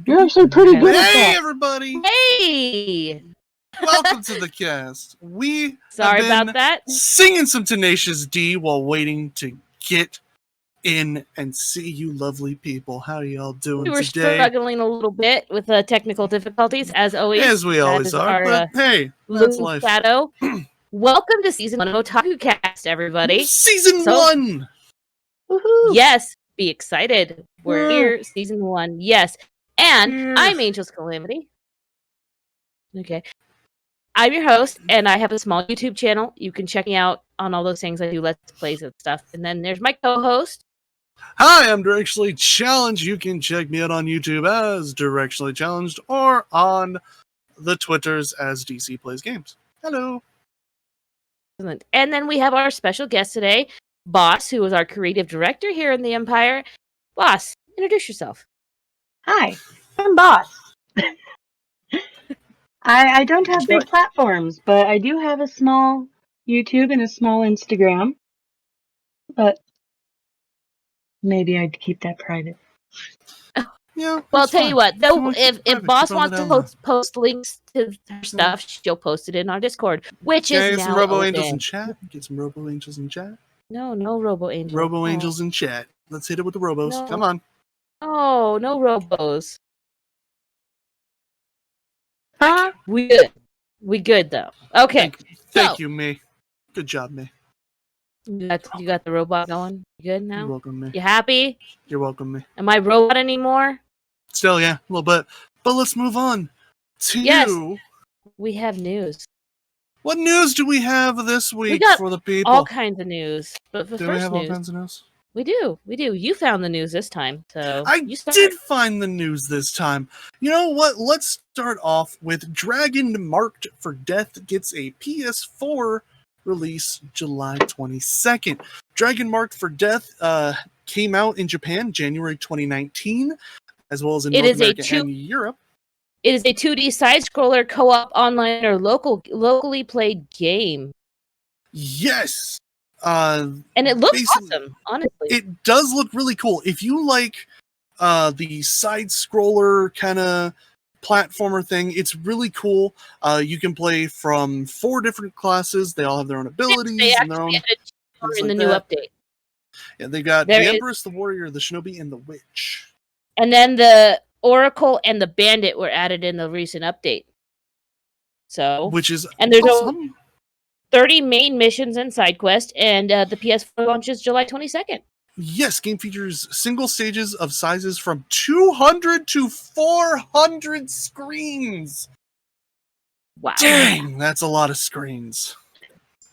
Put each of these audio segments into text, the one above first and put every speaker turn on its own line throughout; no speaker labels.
You're actually pretty good at
Hey,
that.
everybody!
Hey!
Welcome to the cast. We
Sorry
have been
about that.
singing some Tenacious D while waiting to get in and see you lovely people. How are y'all doing
We were
today?
struggling a little bit with technical difficulties, as always.
As we always
That is
are,
our,
but hey, that's
Loon
life.
Shadow. Welcome to season 1 of OtakuCast, everybody.
Season 1!
Woohoo!
Yes, be excited. We're here, season 1. Yes. And I'm Angel's Calamity. Okay. I'm your host, and I have a small YouTube channel. You can check me out on all those things. I do Let's Plays and stuff. And then there's my co-host.
Hi, I'm Directionally Challenged. You can check me out on YouTube as Directionally Challenged or on the Twitters as DC Plays Games. Hello.
And then we have our special guest today, Boss, who is our creative director here in the Empire. Boss, introduce yourself.
Hi, I'm Boss. I don't have big platforms, but I do have a small YouTube and a small Instagram. But maybe I'd keep that private.
Yeah.
Well, I'll tell you what, though, if Boss
keep
wants
on
to post links to her stuff, she'll post it in our Discord, which
Can I
is
get
now
some Robo
open.
Angels in chat? Get some Robo Angels in chat.
No Robo Angels.
Robo Angels in chat. Let's hit it with the Robos.
No.
Come on.
Oh, no Robos.
Huh?
We good. We good, though. Okay.
Thank you, me. Good job, me.
You got the robot going? You good now?
You're welcome, me.
You happy?
You're welcome, me.
Am I robot anymore?
Still, yeah, a little bit. But let's move on to
Yes. We have news.
What news do we have this week
got
for the people?
All kinds of news. But for
Do we
first
have all
news,
kinds of news?
we do. You found the news this time, so
I
you start.
did find the news this time. You know what? Let's start off with Dragon Marked for Death gets a PS4 release July 22nd. Dragon Marked for Death came out in Japan January 2019, as well as in North America and Europe.
It is a 2D side-scroller co-op online or locally played game.
Yes.
And it looks awesome, honestly.
It does look really cool. If you like the side-scroller kind of platformer thing, it's really cool. You can play from 4 different classes. They all have their own abilities and their own
in the new update.
Yeah, they got the Empress, the Warrior, the Shinobi, and the Witch.
And then the Oracle and the Bandit were added in the recent update. So,
which is
there's
awesome.
30 main missions and side quests, and the PS4 launches July 22nd.
Yes, game features single stages of sizes from 200 to 400 screens.
Wow.
Dang, that's a lot of screens.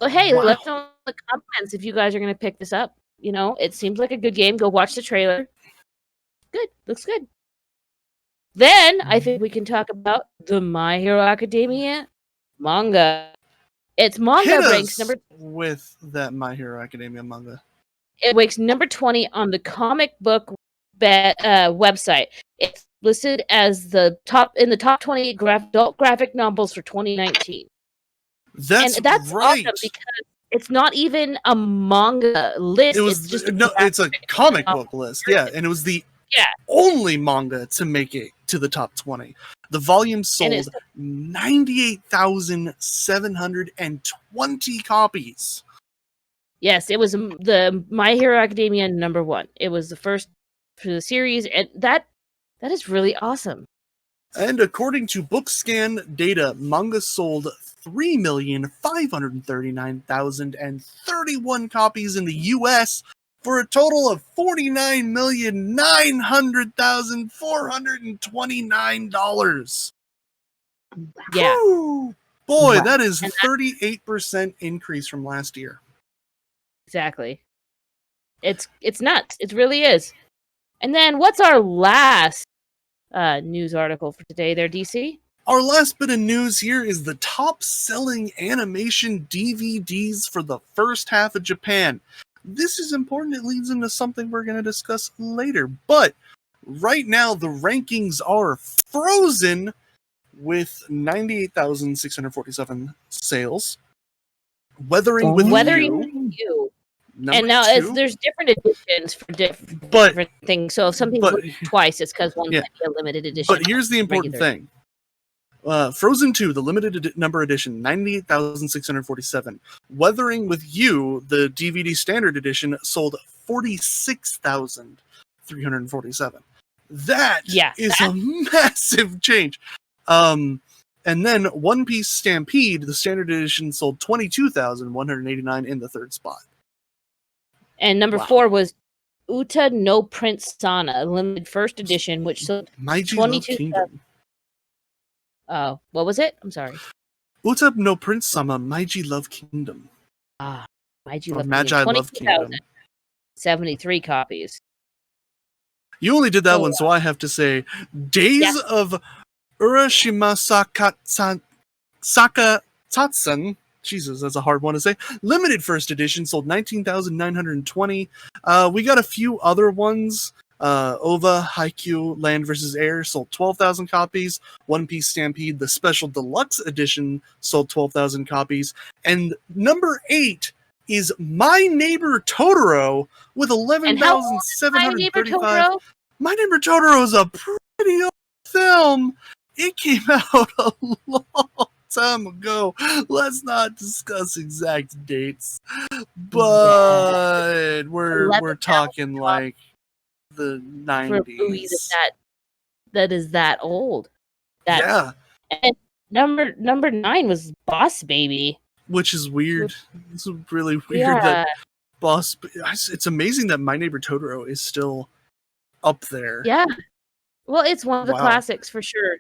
Well, hey, let us know in the comments if you guys are going to pick this up. You know, it seems like a good game. Go watch the trailer. Good. Looks good. Then, I think we can talk about the My Hero Academia manga. Its manga ranks
with that My Hero Academia manga.
It ranks number 20 on the comic book website. It's listed as the top 20 adult graphic novels for 2019.
That's
awesome because it's not even a manga list.
It's a comic book list. Yeah, and it was the only manga to make it to the top 20. The volume sold 98,720 copies.
Yes, it was the My Hero Academia number 1. It was the first for the series, and that is really awesome.
And according to BookScan data, manga sold 3,539,031 copies in the US for a total of $49,900,429.
Yeah.
Whew. Boy, that is 38% increase from last year.
Exactly. It's nuts. It really is. And then what's our last news article for today there, DC?
Our last bit of news here is the top-selling animation DVDs for the first half of Japan. This is important. It leads into something we're going to discuss later. But right now, the rankings are frozen with 98,647 sales. Weathering with You
And now there's different editions for different things. So if something's twice, it's because one might be a limited edition.
But here's the important thing. Frozen 2, the limited number edition, 98,647. Wuthering with You, the DVD standard edition, sold 46,347. That is a massive change. And then One Piece Stampede, the standard edition, sold 22,189 in the third spot.
And number 4 was Uta no Prince Sana, limited first edition, which sold 22,000. Oh, what was it? I'm sorry.
Uta no Prince Sama, Maiji Love Kingdom.
Maiji Love Kingdom. 73 copies.
You only did that one, so I have to say, Days of Urashima Saka Tatsun. Jesus, that's a hard one to say. Limited first edition, sold 19,920. We got a few other ones. OVA, Haikyuu, Land vs. Air sold 12,000 copies. One Piece Stampede, the special deluxe edition, sold 12,000 copies. And number 8 is My Neighbor Totoro with 11,735. My Neighbor Totoro is a pretty old film. It came out a long time ago. Let's not discuss exact dates, but we're talking like the 90s. For a movie
that is that old. And number 9 was Boss Baby,
which is weird. It's really weird that Boss. It's amazing that My Neighbor Totoro is still up there.
Yeah, well, it's one of the classics for sure.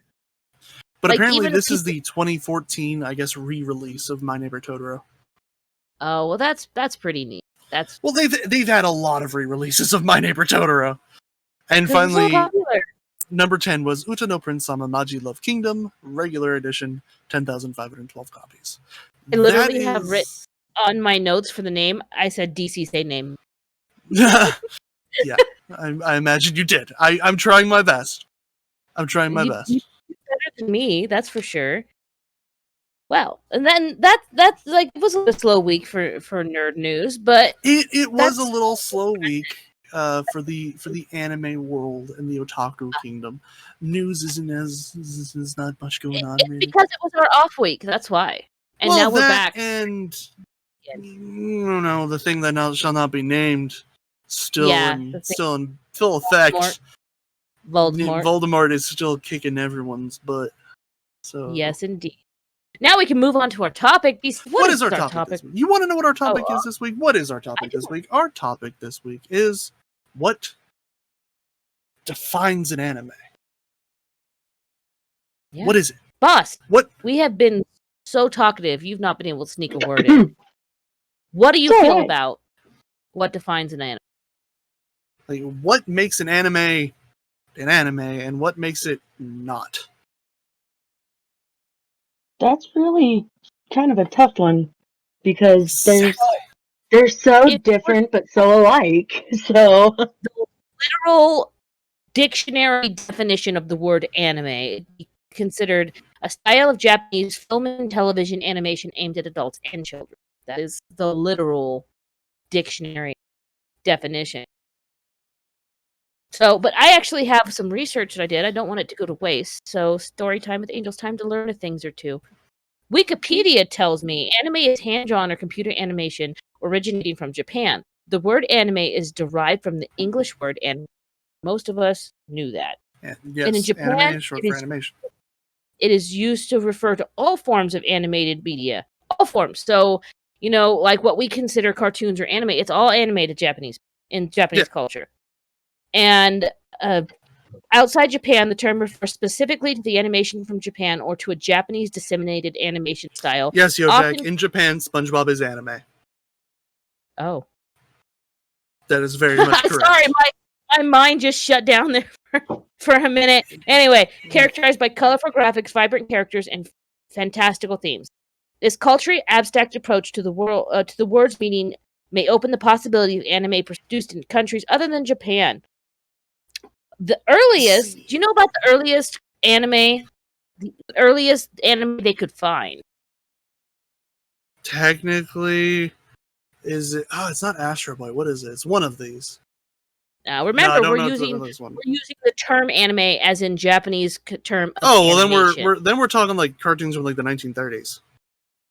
But apparently, this is the 2014, I guess, re-release of My Neighbor Totoro.
Oh well, that's pretty neat.
Well, they've had a lot of re-releases of My Neighbor Totoro. And finally, number 10 was Uta no Prince Sama Maiji Love Kingdom, regular edition, 10,512 copies.
I literally have written on my notes for the name, I said DC say name.
Yeah, I imagine you did. I'm trying my best. I'm trying my best.
You're better than me, that's for sure. Well, and then that's like, it was a slow week for nerd news, but
it was a little slow week. For the anime world and the otaku kingdom, news isn't there's not much going on. Really.
Because it was our off week, that's why. And now we're back.
And no, the thing that shall not be named, still in full effect. Voldemort is still kicking everyone's butt. So
yes, indeed. Now we can move on to our topic.
What is our topic this week? You want to know what our topic is this week? What is our topic this week? Our topic this week is what defines an anime? Yeah. What is it?
Boss,
what?
We have been so talkative, you've not been able to sneak a word in. What do you feel about what defines an anime?
Like, what makes an anime and what makes it not?
That's really kind of a tough one because they're so different but so alike. So
the literal dictionary definition of the word anime considered a style of Japanese film and television animation aimed at adults and children. That is the literal dictionary definition. So, but I actually have some research that I did. I don't want it to go to waste. So, story time with Angels, time to learn a things or two. Wikipedia tells me anime is hand-drawn or computer animation originating from Japan. The word anime is derived from the English word anime. Most of us knew that.
Yes,
and in Japan,
anime is short for animation.
It is used to refer to all forms of animated media. All forms. So, like what we consider cartoons or anime, it's all animated Japanese culture. And outside Japan, the term refers specifically to the animation from Japan or to a Japanese disseminated animation style.
Yes, Yojak, in Japan, SpongeBob is anime.
Oh.
That is very much correct.
Sorry, my mind just shut down there for a minute. Anyway, characterized by colorful graphics, vibrant characters, and fantastical themes. This culturally abstract approach to the world, to the word's meaning, may open the possibility of anime produced in countries other than Japan. The earliest, do you know about the earliest anime? The earliest anime they could find?
Technically, Is it? Oh, it's not Astro Boy. What is it? It's one of these.
Now, remember,
no, I don't know
we're
it's
using
this one.
the term anime as in Japanese term. Of
Oh, well,
animation.
then we're talking like cartoons from like the 1930s.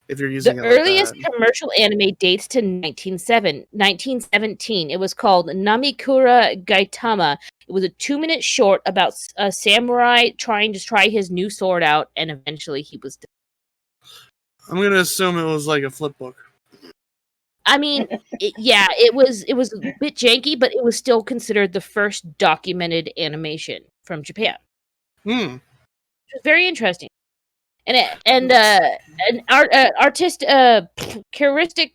If you're using
The
it like
earliest
that.
commercial anime dates to 1917. It was called Namikura Gaitama. It was a 2-minute short about a samurai trying to try his new sword out, and eventually he was dead.
I'm gonna assume it was like a flip book.
I mean, it was a bit janky, but it was still considered the first documented animation from Japan.
Hmm.
Which was very interesting. An artist characteristic.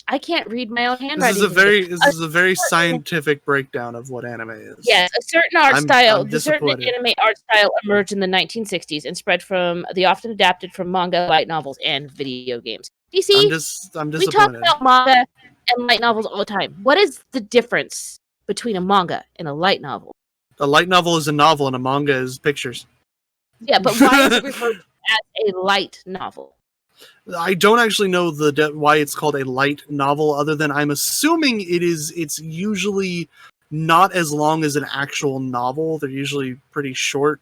I can't read my own handwriting.
This is a very scientific breakdown of what anime is.
Yes, a certain art
I'm
style, the certain
disappointed.
anime art style emerged in the 1960s and spread from the often adapted from manga, light novels, and video games. DC,
I'm disappointed.
we talk about manga and light novels all the time. What is the difference between a manga and a light novel?
A light novel is a novel, and a manga is pictures.
Yeah, but why is it referred to as a light novel?
I don't actually know why it's called a light novel, other than I'm assuming it's usually not as long as an actual novel. They're usually pretty short.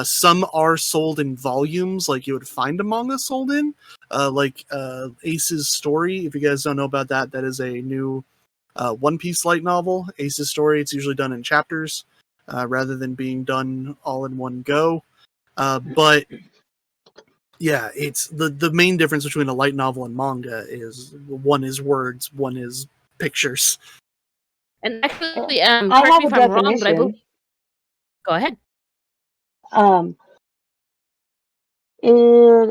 Some are sold in volumes, like you would find a manga sold in, like Ace's Story. If you guys don't know about that, that is a new One Piece light novel. Ace's Story. It's usually done in chapters rather than being done all in one go. But yeah, it's the main difference between a light novel and manga is one is words, one is pictures.
And actually,
I
correct
have
me if
a
I'm wrong, but I believe.
definition.
Go ahead.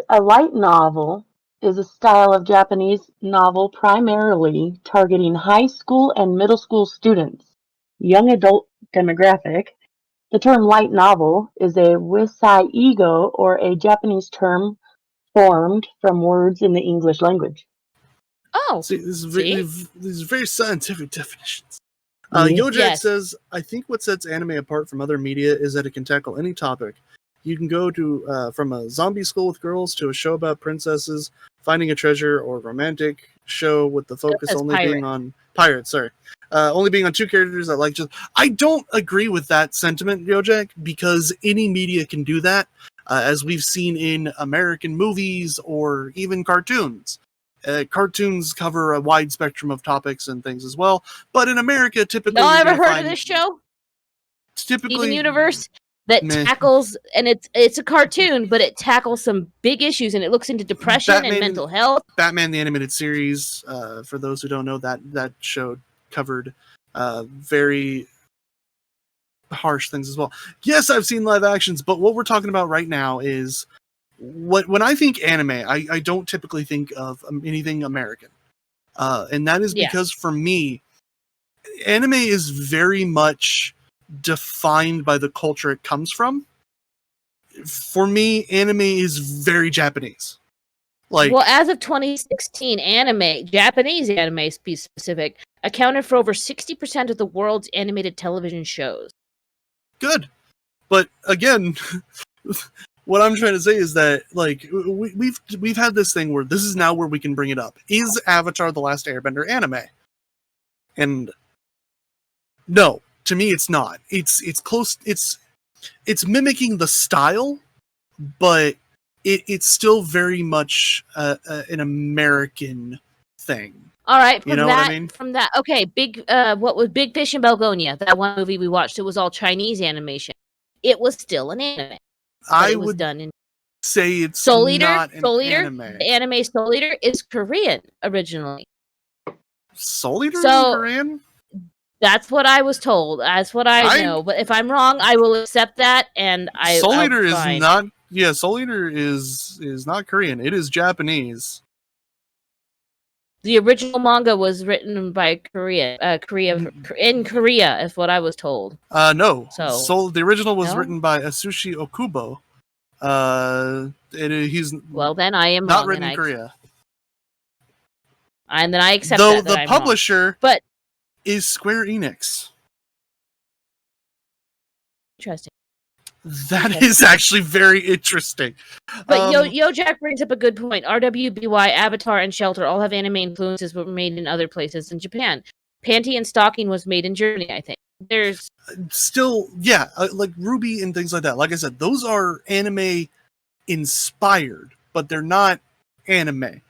A light novel is a style of Japanese novel primarily targeting high school and middle school students, young adult demographic. The term light novel is a Wisai-ego, or a Japanese term formed from words in the English language.
Oh,
See, these are very scientific definitions.
Yeah.
Yojak
Yes.
says, I think what sets anime apart from other media is that it can tackle any topic. You can go to from a zombie school with girls to a show about princesses finding a treasure, or a romantic show with the focus
That's
only being on pirates. Sorry, only being on two characters that like just. I don't agree with that sentiment, Yojak, because any media can do that, as we've seen in American movies or even cartoons. Cartoons cover a wide spectrum of topics and things as well, but in America, typically,
Y'all
you're
ever
gonna
heard
find
of this show?
typically
Steven Universe that
Meh.
tackles, and it's a cartoon, but it tackles some big issues, and it looks into depression
Batman
and mental health.
Batman the Animated Series. For those who don't know, that show covered very harsh things as well. Yes, I've seen live actions, but what we're talking about right now is when I think anime, I don't typically think of anything American, and that is because for me, anime is very much defined by the culture it comes from. For me, anime is very Japanese. Like,
Well, as of 2016, Japanese anime to be specific, accounted for over 60% of the world's animated television shows.
good, but again, what I'm trying to say is that like we've had this thing where this is now where we can bring it up. Is Avatar: The Last Airbender anime? And no, to me, it's not. It's close. It's mimicking the style, but it's still very much an American thing.
All right, from
You know
that,
what I mean?
from that, okay, what was Big Fish in Belgonia? That one movie we watched, it was all Chinese animation. It was still an anime.
I
was
would
done in
say it's
Soul Eater.
not an
Soul Eater.
anime.
The anime Soul Eater is Korean originally.
Soul Eater is
So-
Korean?
That's what I was told. That's what I know. But if I'm wrong, I will accept that. And
Soul Eater is
fine.
not. Yeah, Soul Eater is not Korean. It is Japanese.
The original manga was written by in Korea, is what I was told.
No.
So
the original was
no?
written by Asushi Okubo. He's
Well, then I am
not
wrong,
written
and
in Korea.
And then I accept
Though
that
the
I'm wrong.
publisher
But
is Square Enix.
interesting.
That is actually very interesting.
But Yo Jack brings up a good point. RWBY, Avatar, and Shelter all have anime influences, but were made in other places in Japan. Panty and Stocking was made in Germany, I think. There's
still, yeah, like Ruby and things like that. Like I said, those are anime inspired, but they're not anime.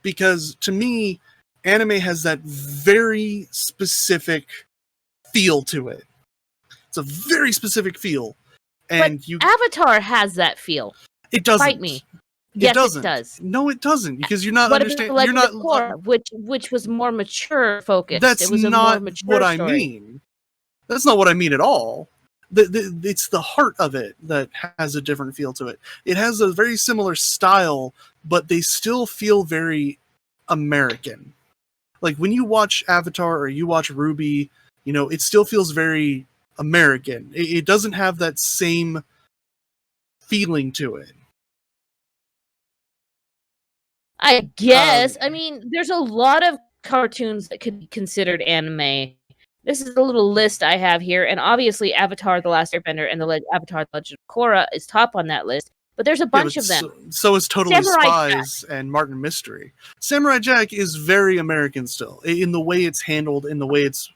Because to me, anime has that very specific feel to it. It's a very specific feel. And
but Avatar has that feel.
It doesn't.
Fight me. Yes, it does.
No, it doesn't, because you're not understanding.
You're
not
Korra, which was more mature focused.
That's
it was
not
a more mature
what I
story.
mean. That's not what I mean at all. It's the heart of it that has a different feel to it. It has a very similar style, but they still feel very American. Like when you watch Avatar or you watch Ruby, it still feels very American. It doesn't have that same feeling to it.
I guess. I mean, there's a lot of cartoons that could be considered anime. This is a little list I have here, and obviously Avatar: The Last Airbender and Avatar: The Legend of Korra is top on that list. But there's a bunch of them.
So is Totally
Samurai
Spies and Martin Mystery. Samurai Jack is very American still, in the way it's handled, in the way its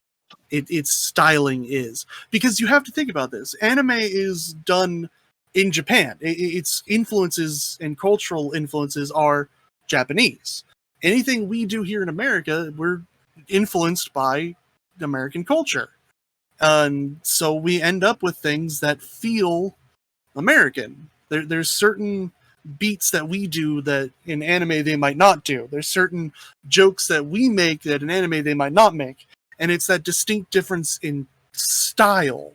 styling is. Because you have to think about this. Anime is done in Japan. Its influences and cultural influences are Japanese. Anything we do here in America, we're influenced by American culture. And so we end up with things that feel American. There's certain beats that we do that in anime they might not do. There's certain jokes that we make that in anime they might not make. And it's that distinct difference in style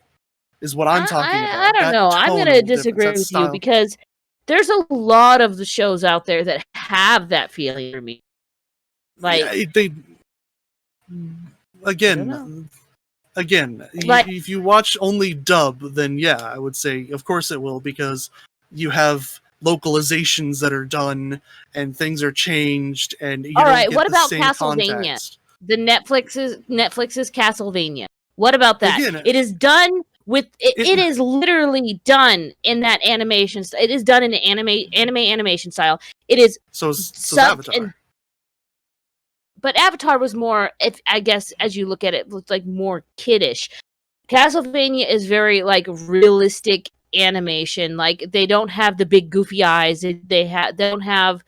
is what I'm talking about.
I don't know. I'm going to disagree with you because there's a lot of the shows out there that have that feeling for me. Like
again,
like,
if you watch only dub, then yeah, I would say of course it will, because you have localizations that are done and things are changed, and you
all
don't
right,
get
what
the
about
same
Castlevania?
context.
The Netflix's Castlevania. What about that?
Again,
it is done with it is literally done in that animation. It is done in an anime animation style. It is
so Avatar.
But Avatar was more, I guess, as you look at it, looks like more kiddish. Castlevania is very like realistic animation. Like they don't have the big goofy eyes. They don't have,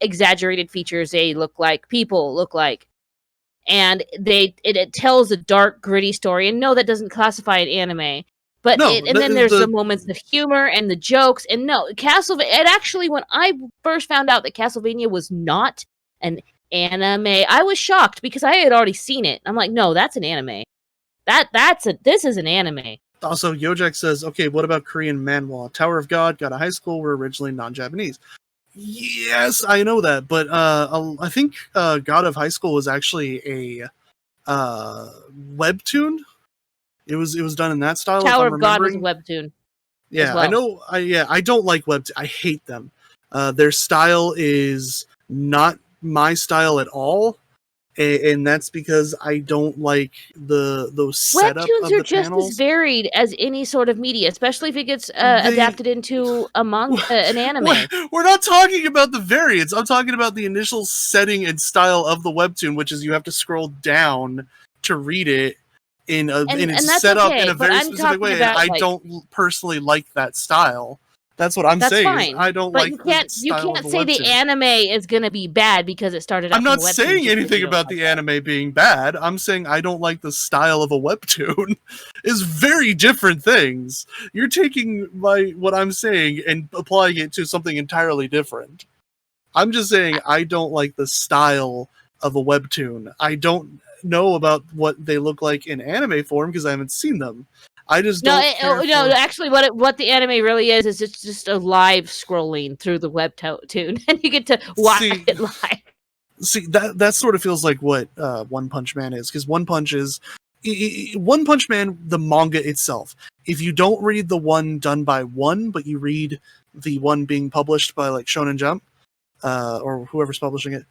exaggerated features. They look like people look like. And it tells a dark, gritty story. And no, that doesn't classify an anime. But then there's the moments of humor and the jokes. And no, Castlevania. It actually, when I first found out that Castlevania was not an anime, I was shocked because I had already seen it. I'm like, no, that's an anime. This is an anime.
Also, Yojak says, okay, what about Korean manhwa? Tower of God, God of High School were originally non-Japanese. Yes, I know that, but I think God of High School was actually a webtoon. It was done in that style.
Tower of God was a webtoon.
Yeah,
well.
I know. I don't like webtoons. I hate them. Their style is not my style at all, and that's because I don't like those setup
webtoons
of the
are just
panels.
As varied as any sort of media, especially if it gets adapted into a manga, an anime.
We're not talking about the variants. I'm talking about the initial setting and style of the webtoon, which is you have to scroll down to read it and it's set up in a very specific way. And I don't personally like that style. That's what I'm saying.
Fine.
I don't
but
like
you can't say the anime is going to be bad because it started.
I'm not saying anything about the anime being bad. I'm saying I don't like the style of a webtoon. It's very different things. You're taking what I'm saying and applying it to something entirely different. I'm just saying I don't like the style of a webtoon. I don't know about what they look like in anime form because I haven't seen them. I just don't
actually what the anime really is it's just a live scrolling through the webtoon and you get to watch it live.
See, that sort of feels like what One Punch Man is, because One Punch Man, the manga itself. If you don't read the one done by One, but you read the one being published by like Shonen Jump, or whoever's publishing it,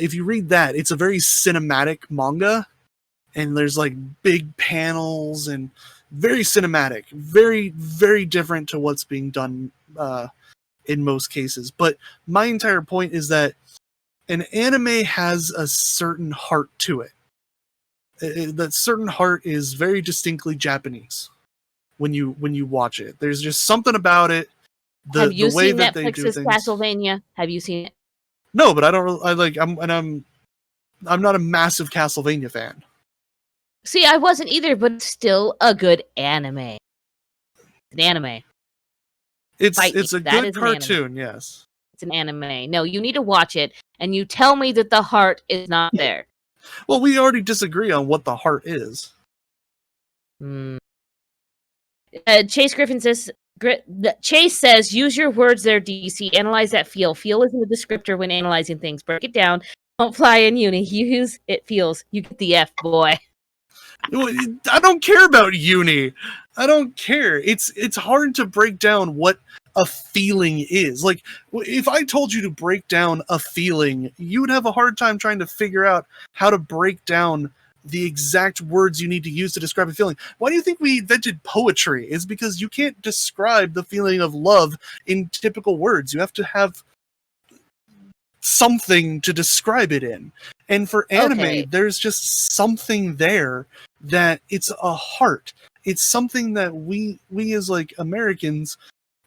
if you read that, it's a very cinematic manga, and there's like big panels and very cinematic, very, very different to what's being done in most cases. But my entire point is that an anime has a certain heart to it. That certain heart is very distinctly Japanese when you watch it. There's just something about it.
Have you
the way
seen
that they do
Netflix's
things.
Castlevania? Have you seen it?
No, but I don't. I'm not a massive Castlevania fan.
See, I wasn't either, but it's still a good anime. It's an anime.
It's
Fight
it's
me.
a
That
good
is an anime.
cartoon. Yes.
It's an anime. No, you need to watch it, and you tell me that the heart is not there.
Well, we already disagree on what the heart is.
Chase Griffin says, Chase says, use your words there, DC. Analyze that feel. Feel isn't a descriptor when analyzing things. Break it down. Don't fly in uni. Use it feels. You get the F, boy.
I don't care about uni. I don't care. It's hard to break down what a feeling is. Like, if I told you to break down a feeling, you would have a hard time trying to figure out how to break down the exact words you need to use to describe a feeling. Why do you think we invented poetry? It's because you can't describe the feeling of love in typical words. You have to have something to describe it in. And for anime, there's just something there that it's a heart. It's something that we as like Americans,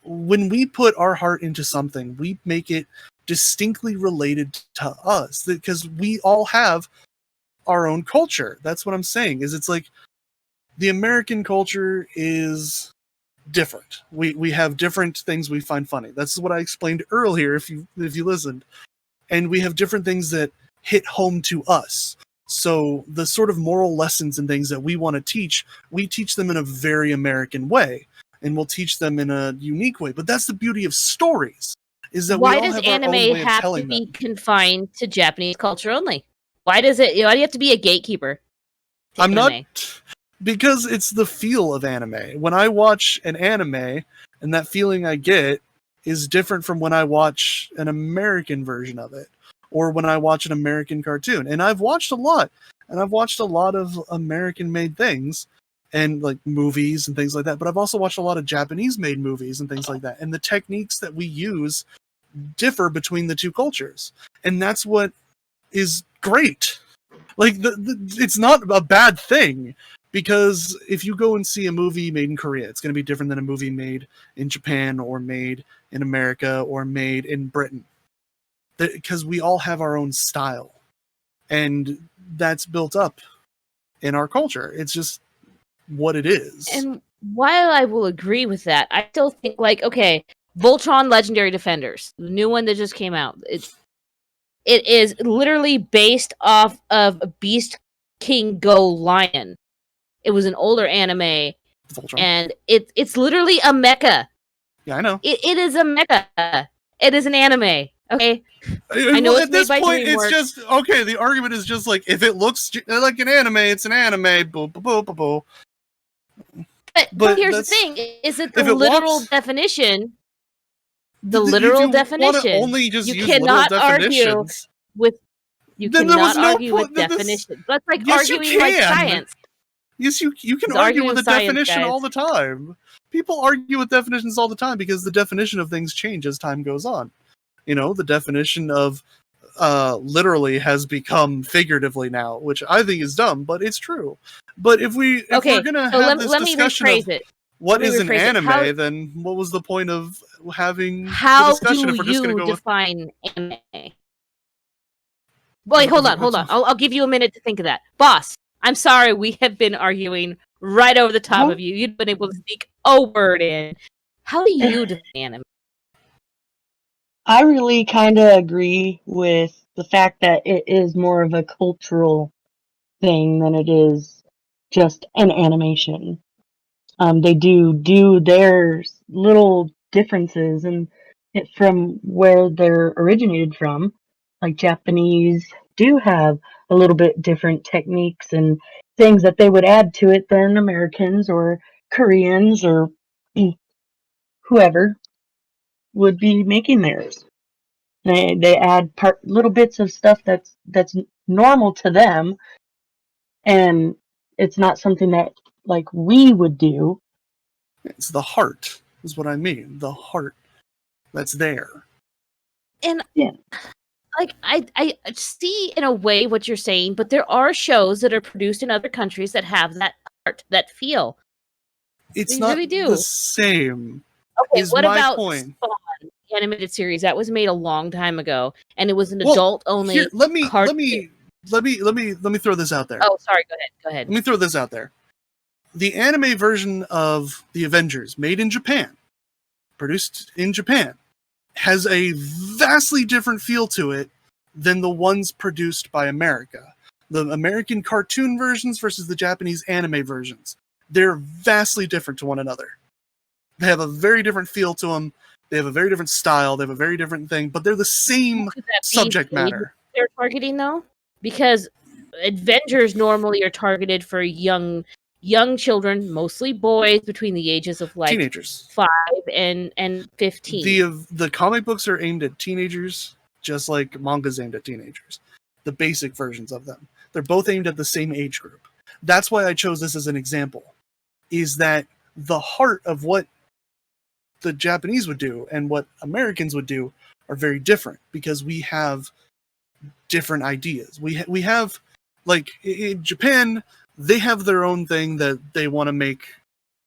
when we put our heart into something, we make it distinctly related to us, because we all have our own culture. That's what I'm saying, is it's like the American culture is different. We have different things we find funny. That's what I explained earlier, if you listened. And we have different things that hit home to us. So the sort of moral lessons and things that we want to teach, we teach them in a very American way, and we'll teach them in a unique way. But that's the beauty of stories, is that
why
we all
does
have our own
anime
way of
have to
telling
be
them.
confined to Japanese culture only? Why does it? Why do you have to be a gatekeeper?
I'm
anime?
not, because it's the feel of anime. When I watch an anime, and that feeling I get is different from when I watch an American version of it, or when I watch an American cartoon. And I've watched a lot, and I've watched a lot of American-made things, and like movies and things like that. But I've also watched a lot of Japanese-made movies and things like that. And the techniques that we use differ between the two cultures, and that's what is great. Like it's not a bad thing, because if you go and see a movie made in Korea, it's going to be different than a movie made in Japan, or made in America, or made in Britain, because we all have our own style, and that's built up in our culture. It's just what it is.
And while I will agree with that, I still think, like, okay, Voltron Legendary Defenders, the new one that just came out, it is literally based off of Beast King Go Lion. It was an older anime,
Voltron.
and it's literally a mecha.
Yeah, I know.
It is a mecha. It is an anime. Okay, I know
Well,
it's
at this
made by
point, it's
DreamWorks.
just okay. The argument is just like, if it looks like an anime, it's an anime. Boo, boo, boo, boo, boo.
But here's the thing: is it the
if it
literal
walks-
definition? The
If
literal
you wanna
definition.
only just
You
use
cannot
literal
argue
definitions,
with. You
then there was
cannot
no
argue with
point- then this-
definition. That's like
Yes, you
arguing like
can.
science.
Yes, you can
It's
argue
arguing
with a
science,
definition
guys.
all the time. People argue with definitions all the time because the definition of things change as time goes on. You know, the definition of literally has become figuratively now, which I think is dumb, but it's true. But if we're gonna
so
have this
let me
discussion
rephrase
of
it.
what
Let me
is an
rephrase it.
anime, then what was the point of having
How
the discussion
do
if we're just gonna
you
go with
define anime? Wait, hold on. I'll give you a minute to think of that. Boss, I'm sorry we have been arguing right over the top of you. You've been able to sneak a word in. How do you define anime?
I really kind of agree with the fact that it is more of a cultural thing than it is just an animation. They do their little differences and from where they're originated from. Like Japanese do have a little bit different techniques and things that they would add to it than Americans or Koreans or whoever would be making theirs. They add little bits of stuff that's normal to them, and it's not something that like we would do.
It's the heart, is what I mean. The heart that's there.
And
Yeah.
like I see in a way what you're saying, but there are shows that are produced in other countries that have that heart, that feel.
It's
They
not
really do.
the same.
Okay,
Is
what
my
about
point.
Spawn, the animated series that was made a long time ago, and it was an
Well,
adult only.
Here, let me
cartoon.
throw this out there.
Oh, sorry. Go ahead.
Let me throw this out there. The anime version of the Avengers, made in Japan, produced in Japan, has a vastly different feel to it than the ones produced by America. The American cartoon versions versus the Japanese anime versions. They're vastly different to one another. They have a very different feel to them. They have a very different style. They have a very different thing, but they're the same
Could that be
subject
the age
matter.
they're targeting though? Because Avengers normally are targeted for young children, mostly boys between the ages of like
Teenagers.
5 and 15.
The comic books are aimed at teenagers, just like manga's aimed at teenagers. The basic versions of them. They're both aimed at the same age group. That's why I chose this as an example. Is that the heart of what the Japanese would do and what Americans would do are very different because we have different ideas. We have, like, in Japan, they have their own thing that they want to make,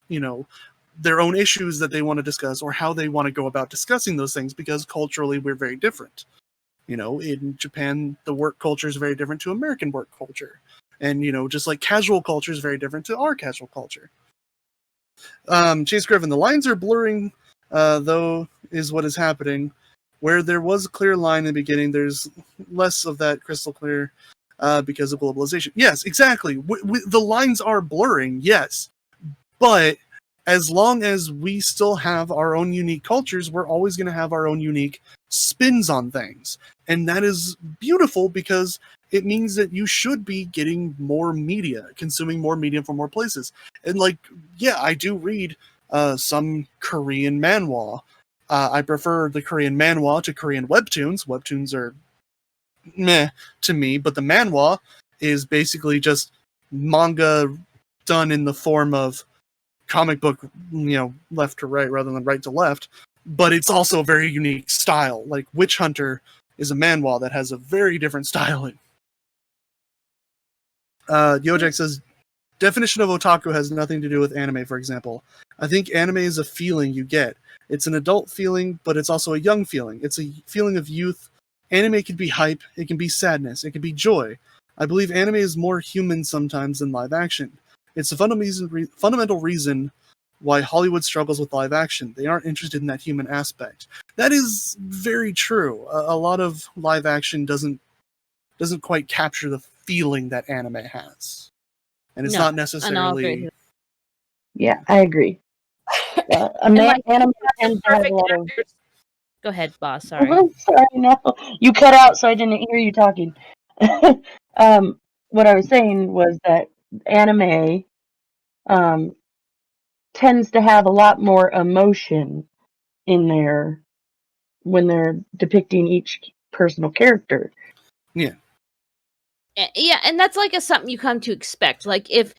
their own issues that they want to discuss or how they want to go about discussing those things because culturally we're very different. In Japan, the work culture is very different to American work culture. And, just like casual culture is very different to our casual culture. Chase Griffin, the lines are blurring, though, is what is happening. Where there was a clear line in the beginning, there's less of that crystal clear because of globalization. Yes, exactly. The lines are blurring, yes. But as long as we still have our own unique cultures, we're always going to have our own unique spins on things. And that is beautiful because it means that you should be getting more media, consuming more media from more places. And I do read some Korean manhwa. I prefer the Korean manhwa to Korean webtoons. Webtoons are meh to me, but the manhwa is basically just manga done in the form of comic book, left to right rather than right to left. But it's also a very unique style. Like Witch Hunter is a manhwa that has a very different styling. Yojek says, definition of otaku has nothing to do with anime, for example. I think anime is a feeling you get. It's an adult feeling, but it's also a young feeling. It's a feeling of youth. Anime can be hype, it can be sadness, it can be joy. I believe anime is more human sometimes than live action. It's a fundamental reason why Hollywood struggles with live action. They aren't interested in that human aspect. That is very true. A lot of live action doesn't quite capture the feeling that anime has. And it's not necessarily...
Yeah, I agree. Anime tends to have a lot of...
Go ahead, boss. Sorry.
Oh, sorry, no. You cut out, so I didn't hear you talking. What I was saying was that anime tends to have a lot more emotion in there when they're depicting each personal character.
Yeah.
Yeah, and that's something you come to expect. Like if,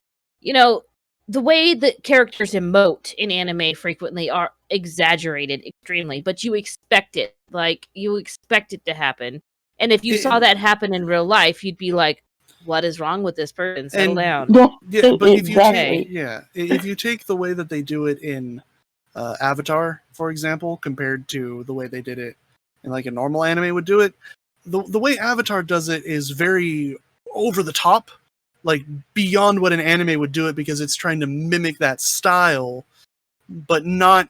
the way that characters emote in anime frequently are exaggerated extremely, but you expect it. Like you expect it to happen. And if you saw that happen in real life, you'd be like, what is wrong with this person? Settle down.
Yeah, but
exactly.
if you take the way that they do it in Avatar, for example, compared to the way they did it in a normal anime would do it, the way Avatar does it is very over the top, beyond what an anime would do it because it's trying to mimic that style, but not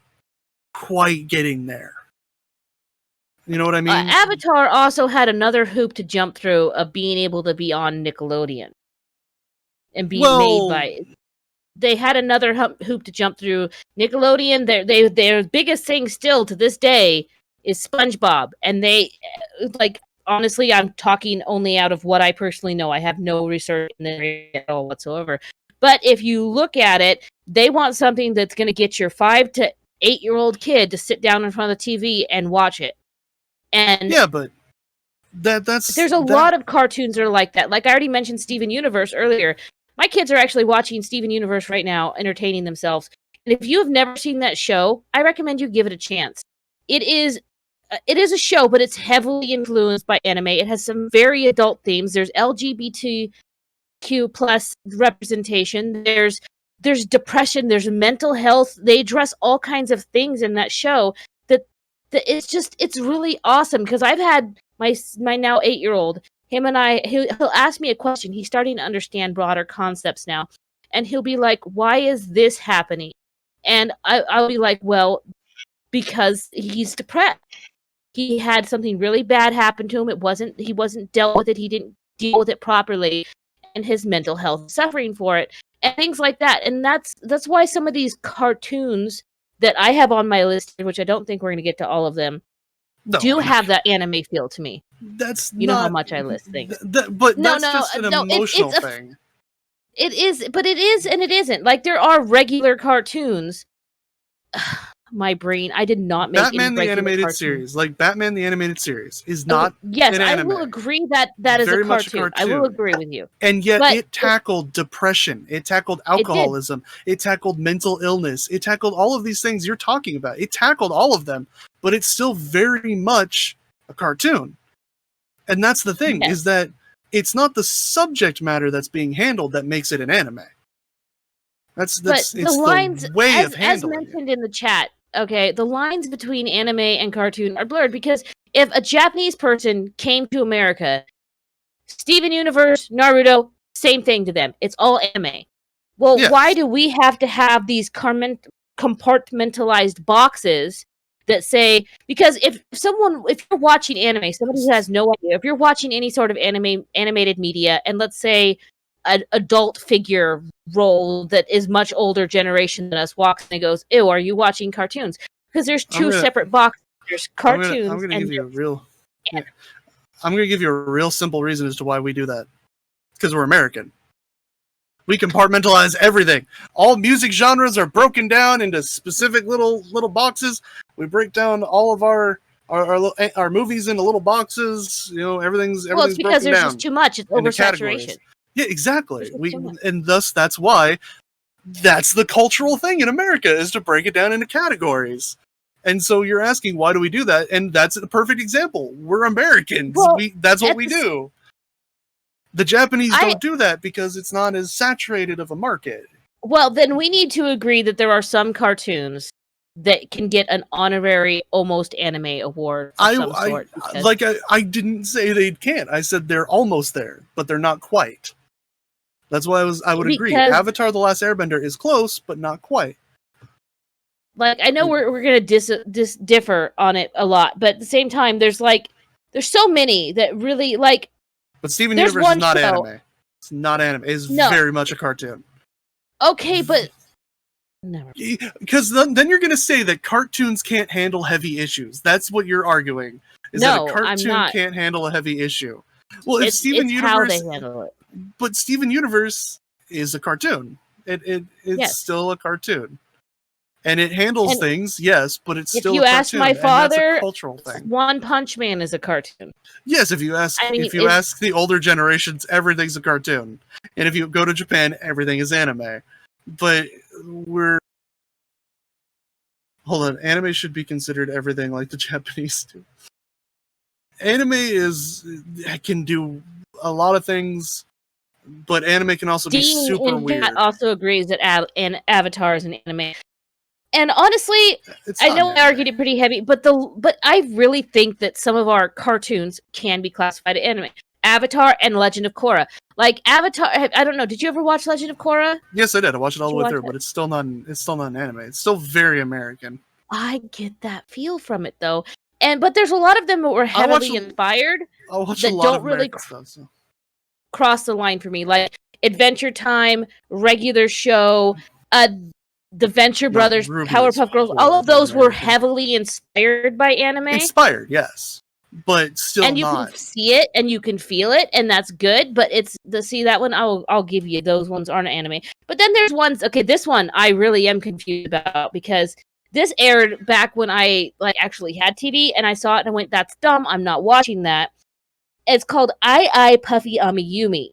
quite getting there. You know what I mean?
Avatar also had another hoop to jump through of being able to be on Nickelodeon and being made by. They had another hoop to jump through. Nickelodeon, their biggest thing still to this day is SpongeBob, and they honestly, I'm talking only out of what I personally know. I have no research in the area at all whatsoever. But if you look at it, they want something that's going to get your 5 to 8-year-old kid to sit down in front of the TV and watch it. And
yeah, but there's
a lot of cartoons that are like that. Like I already mentioned Steven Universe earlier. My kids are actually watching Steven Universe right now, entertaining themselves. And if you have never seen that show, I recommend you give it a chance. It is a show, but it's heavily influenced by anime. It has some very adult themes. There's LGBTQ plus representation. There's depression. There's mental health. They address all kinds of things in that show. That it's really awesome because I've had my now 8-year-old. Him and he'll ask me a question. He's starting to understand broader concepts now, and he'll be like, "Why is this happening?" And I'll be like, "Well, because he's depressed. He had something really bad happen to him. He wasn't dealt with it. He didn't deal with it properly, and his mental health is suffering for it, and things like that." And that's why some of these cartoons that I have on my list, which I don't think we're going to get to all of them, do have that anime feel to me.
That's
you know how much I list things.
But that's just an emotional thing.
It is, but it is and it isn't. Like, there are regular cartoons. My brain, I did not make
Batman the animated
cartoon.
series. Like, Batman the animated series is not
yes,
an anime.
I will agree that is
Very
a
much
cartoon. I will agree with you.
And yet it tackled depression. It tackled alcoholism. It tackled mental illness. It tackled all of these things you're talking about. It tackled all of them, but it's still very much a cartoon. And that's the thing, is that it's not the subject matter that's being handled that makes it an anime. It's the lines, way of handling
as mentioned in the chat, okay, the lines between anime and cartoon are blurred because if a Japanese person came to America, Steven Universe, Naruto, same thing to them. It's all anime. Well, why do we have to have these compartmentalized boxes that say, because if you're watching anime, somebody who has no idea, if you're watching any sort of animated media, and let's say an adult figure role that is much older generation than us walks and goes, "Ew, are you watching cartoons?" Because there's two separate boxes. There's cartoons.
I'm gonna give you a real simple reason as to why we do that. Because we're American. We compartmentalize everything. All music genres are broken down into specific little boxes. We break down all of our movies into little boxes. You know, everything's
it's because
broken
there's
down
just too much. It's oversaturation.
Yeah, exactly. And thus that's why that's the cultural thing in America, is to break it down into categories. And so you're asking, why do we do that? And that's a perfect example. We're Americans. That's what we do. The Japanese don't do that because it's not as saturated of a market.
Well, then we need to agree that there are some cartoons that can get an honorary almost anime award of some sort.
I didn't say they can't. I said they're almost there, but they're not quite. That's why I would agree. Avatar: The Last Airbender is close, but not quite.
Like, I know we're going to differ on it a lot, but at the same time, there's so many that really, like...
But Steven Universe is not anime. It's not anime. It's very much a cartoon.
Okay, but... Never.
Because then you're going to say that cartoons can't handle heavy issues. That's what you're arguing. That a cartoon can't handle a heavy issue. Well, if Steven Universe... how they handle it. But Steven Universe is a cartoon. It's still a cartoon. And it handles things, yes, but it's still a cartoon. If you ask my father, that's a cultural thing.
One Punch Man is a cartoon.
Yes, if you ask ask the older generations, everything's a cartoon. And if you go to Japan, everything is anime. But hold on, anime should be considered everything like the Japanese do. Anime can do a lot of things, but anime can also be super weird.
Dean also agrees that Avatar is an anime. And honestly, I know I argued it pretty heavy, but I really think that some of our cartoons can be classified as anime. Avatar and Legend of Korra. Like, Avatar, I don't know, did you ever watch Legend of Korra?
Yes, I did. I watched it all the way through, but it's still not an anime. It's still very American.
I get that feel from it, though. But there's a lot of them that were heavily inspired that don't really cross the line for me. Like Adventure Time, Regular Show, the Venture Brothers, Powerpuff Girls, all of those were heavily inspired by anime.
Inspired, yes. But still
and you can see it and you can feel it, and that's good. But that one I'll give you, those ones aren't anime. But then there's ones. Okay, this one I really am confused about because this aired back when I actually had TV, and I saw it and I went, "That's dumb. I'm not watching that." It's called I Puffy Amiyumi.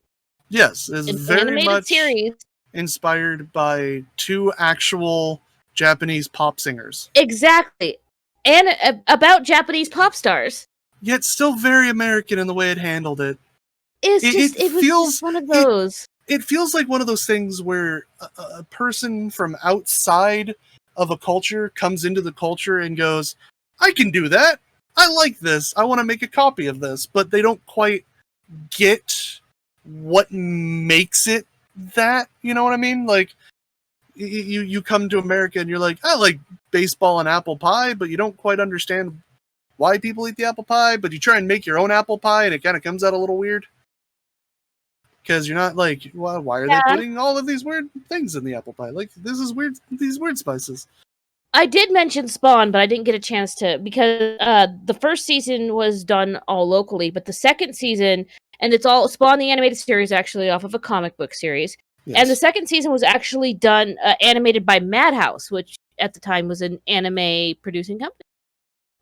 Yes, it's
An
very
animated
much
series.
inspired by two actual Japanese pop singers.
Exactly. And about Japanese pop stars.
Yet still very American in the way it handled it.
It was just one of those.
It feels like one of those things where a person from outside of a culture comes into the culture and goes, I can do that. I like this. I want to make a copy of this. But they don't quite get what makes it that. You know what I mean? Like, you come to America and you're like, I like baseball and apple pie, but you don't quite understand why people eat the apple pie, but you try and make your own apple pie and it kind of comes out a little weird. Because you're not like, well, why are they putting all of these weird things in the apple pie? Like, this is weird, these weird spices.
I did mention Spawn, but I didn't get a chance to, because the first season was done all locally, but the second season, and it's all Spawn the animated series actually off of a comic book series,
Yes.
and the second season was actually done animated by Madhouse, which at the time was an anime producing company.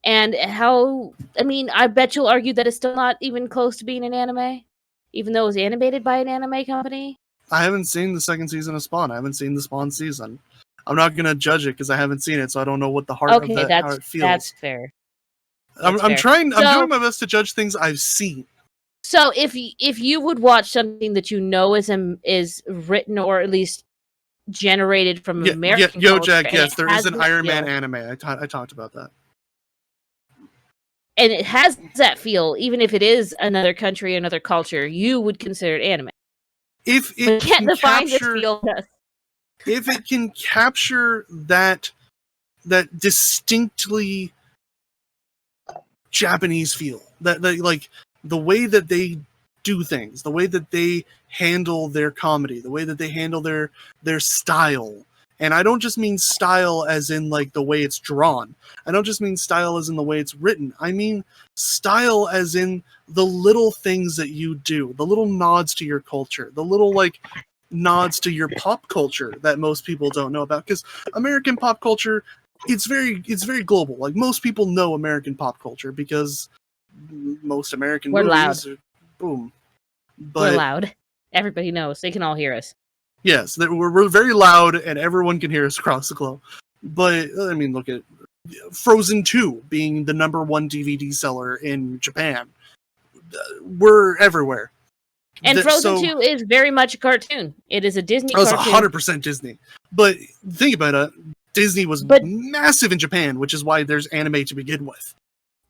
And I bet you'll argue that it's still not even close to being an anime, even though it was animated by an anime company.
I haven't seen the second season of Spawn. I haven't seen the Spawn season. I'm not gonna judge it because I haven't seen it, so I don't know what the heart of that how it feels.
That's fair.
I'm doing my best to judge things I've seen.
So if you would watch something that you know is written or at least generated from American culture,
Jack, yes, there is an Iron Man anime. I talked about that.
And it has that feel, even if it is another country, another culture, you would consider it anime.
If it
can't define this feel.
If it can capture that distinctly Japanese feel, that like the way that they do things, the way that they handle their comedy, the way that they handle their style. And I don't just mean style as in like the way it's drawn. I don't just mean style as in the way it's written. I mean style as in the little things that you do, the little nods to your culture, the little like nods to your pop culture that most people don't know about. Because American pop culture, it's very global. Like most people know American pop culture because most American
We're
movies
loud.
Boom. But
we're loud. Everybody knows. They can all hear us.
Yes, we're very loud and everyone can hear us across the globe. But, I mean, look at Frozen 2 being the #1 DVD seller in Japan. We're everywhere.
And Frozen 2 is very much a cartoon. It is a Disney
cartoon.
It's
100% Disney. But think about it. Disney was massive in Japan, which is why there's anime to begin with.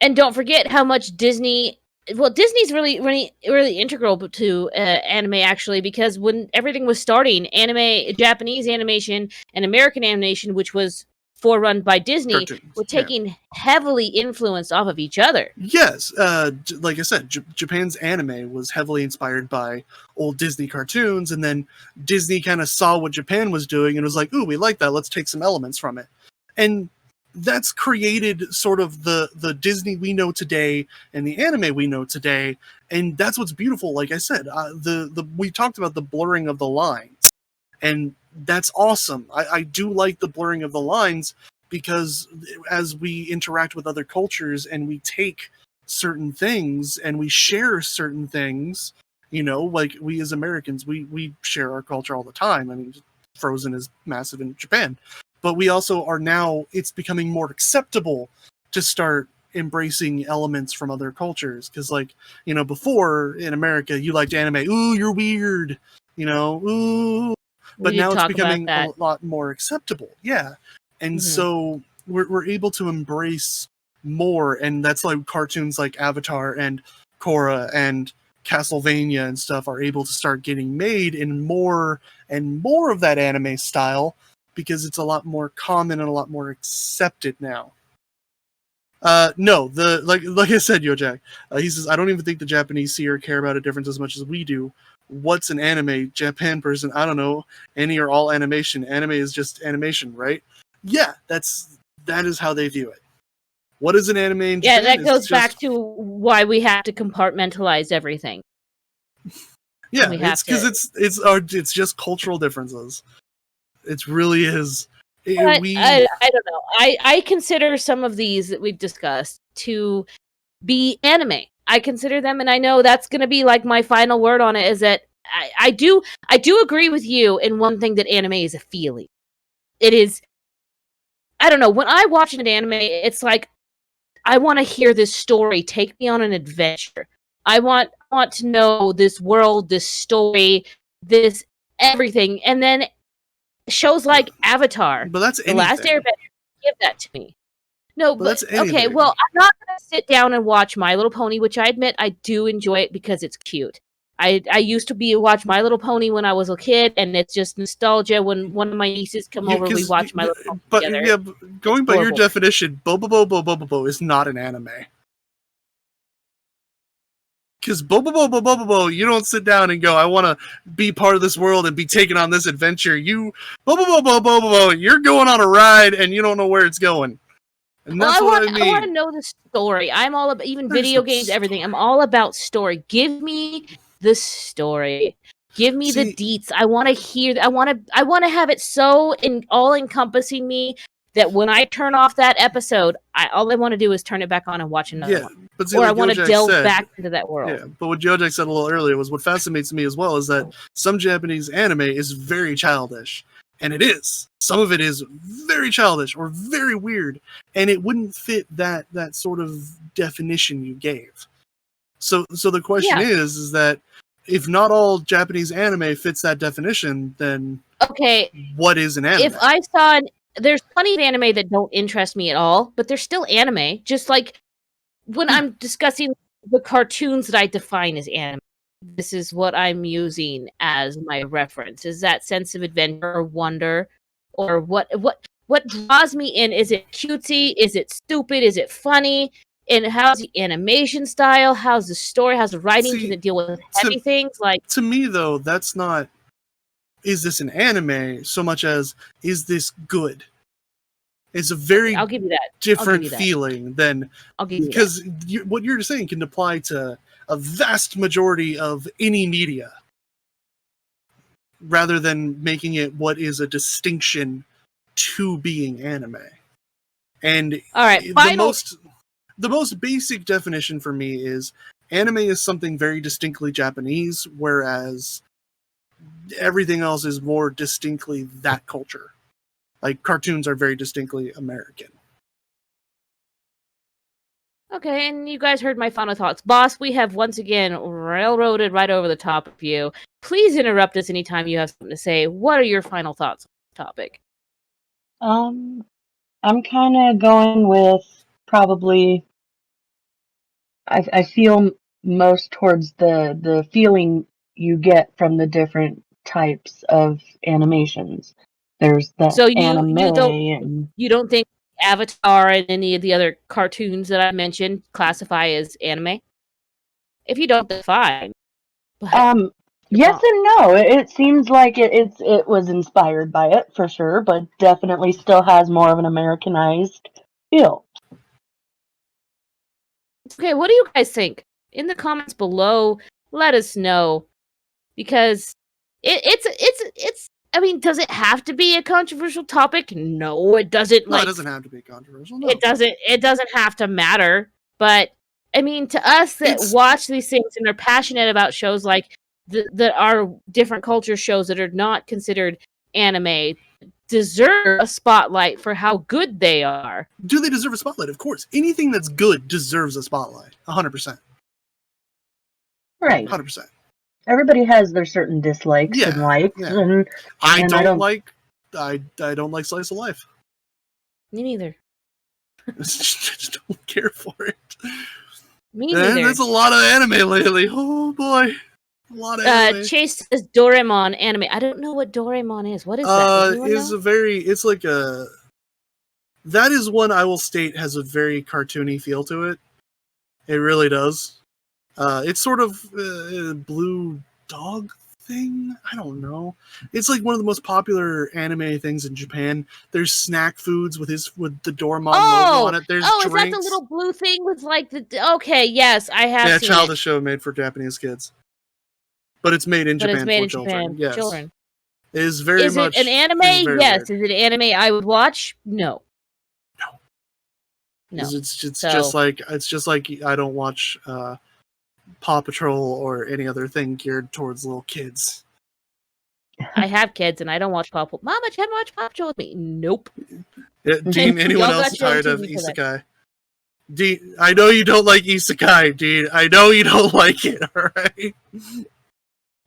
And don't forget how much Disney's really integral to anime, actually, because when everything was starting, Japanese animation and American animation, which was forerun by Disney, were taking heavily influence off of each other.
Yes, like I said, Japan's anime was heavily inspired by old Disney cartoons, and then Disney kind of saw what Japan was doing and was like, ooh, we like that, let's take some elements from it. And that's created sort of the Disney we know today and the anime we know today, and that's what's beautiful. Like I said, we talked about the blurring of the lines, and that's awesome. I do like the blurring of the lines because as we interact with other cultures and we take certain things and we share certain things, you know, like we as Americans, we share our culture all the time. I mean, Frozen is massive in Japan. But we also are now, it's becoming more acceptable to start embracing elements from other cultures. Because, like, you know, before in America, you liked anime. Ooh, you're weird. You know, ooh. But now it's becoming a lot more acceptable. Yeah. And so we're able to embrace more. And that's like cartoons like Avatar and Korra and Castlevania and stuff are able to start getting made in more and more of that anime style, because it's a lot more common and a lot more accepted now. No, like I said, Jack, he says, I don't even think the Japanese see or care about a difference as much as we do. What's an anime? Japan person, I don't know. Any or all animation. Anime is just animation, right? Yeah, that is how they view it. What is an anime in Japan?
Yeah, that goes back to why we have to compartmentalize everything.
Yeah, it's because it's just cultural differences. It really is.
I don't know. I consider some of these that we've discussed to be anime. I consider them, and I know that's going to be like my final word on it, is that I do agree with you in one thing, that anime is a feeling. It is. I don't know. When I watch an anime, it's like I want to hear this story. Take me on an adventure. I want to know this world, this story, this everything. And then shows like Avatar,
But that's
The Last
anything.
Airbender, give that to me. No,
But
but
that's
okay.
anything.
Well, I'm not going to sit down and watch My Little Pony, which I admit I do enjoy it because it's cute. I used to watch My Little Pony when I was a kid, and it's just nostalgia. When one of my nieces come over, we watch My Little Pony together.
Yeah, going by your
horrible.
definition, Bobobo is not an anime. Because Bobobo, you don't sit down and go, I want to be part of this world and be taken on this adventure. Bobobo, you're going on a ride and you don't know where it's going. And that's what I mean.
I want to know the story. I'm all about, even video games, everything. I'm all about story. Give me the story. Give me the deets. I want to hear. I want to have it so all encompassing me that when I turn off that episode, all I want to do is turn it back on and watch another one.
But see,
or
like
I want to
Yojak
delve
said,
back into that world.
Yeah, but what Yojak said a little earlier was what fascinates me as well is that some Japanese anime is very childish. And it is. Some of it is very childish or very weird, and it wouldn't fit that sort of definition you gave. So the question is that if not all Japanese anime fits that definition, then
okay,
what is an anime?
If I saw there's plenty of anime that don't interest me at all, but they're still anime. Just like when I'm discussing the cartoons that I define as anime. This is what I'm using as my reference. Is that sense of adventure or wonder, or what draws me in? Is it cutesy? Is it stupid? Is it funny? And how's the animation style? How's the story? How's the writing? Can it deal with heavy things? Like,
to me, though, that's not. Is this an anime so much as is this good? It's a very
I'll give you that.
different feeling than
because
what you're saying can apply to a vast majority of any media, rather than making it what is a distinction to being anime. And
all right,
the most basic definition for me is anime is something very distinctly Japanese, whereas everything else is more distinctly that culture. Like cartoons are very distinctly American.
Okay, and you guys heard my final thoughts. Boss, we have once again railroaded right over the top of you. Please interrupt us anytime you have something to say. What are your final thoughts on the topic?
I'm kind of going with probably. I feel most towards the feeling you get from the different types of animations. There's the anime.
You don't think Avatar and any of the other cartoons that I mentioned classify as anime? If you don't, that's fine.
Yes and no. It seems like it was inspired by it for sure, but definitely still has more of an Americanized feel.
Okay, what do you guys think? In the comments below, let us know, because it's. I mean, does it have to be a controversial topic? No, it doesn't.
No, it doesn't have to be controversial. No.
It doesn't have to matter. But I mean, to us that watch these things and are passionate about shows like that are different culture shows that are not considered anime, deserve a spotlight for how good they are.
Do they deserve a spotlight? Of course. Anything that's good deserves a spotlight. 100%.
Right.
100%.
Everybody has their certain dislikes and likes.
Yeah.
And
I don't like Slice of Life.
Me neither.
I just don't care for it.
Me neither.
There's a lot of anime lately. Oh boy. A lot of anime.
Chase says Doraemon anime. I don't know what Doraemon is. What is that?
It's like a. That is one I will state has a very cartoony feel to it. It really does. It's sort of a blue dog thing. I don't know. It's like one of the most popular anime things in Japan. There's snack foods with the Doraemon logo on it. There's drinks.
Is that the little blue thing with like the? Okay, yes, I have.
Yeah,
seen
childish show made for Japanese kids, but it's made in Japan for children. Yes,
children.
It is very much.
Is it an anime? Yes. Weird. Is it an anime I would watch? No.
It's just like I don't watch Paw Patrol or any other thing geared towards little kids.
I have kids and I don't watch Paw Patrol. Mama, you haven't watched Paw Patrol with me? Nope.
Yeah, Dean, anyone
Y'all
else
got your own
tired of
TV for that.
isekai? Dean, I know you don't like isekai, Dean. I know you don't like it, alright?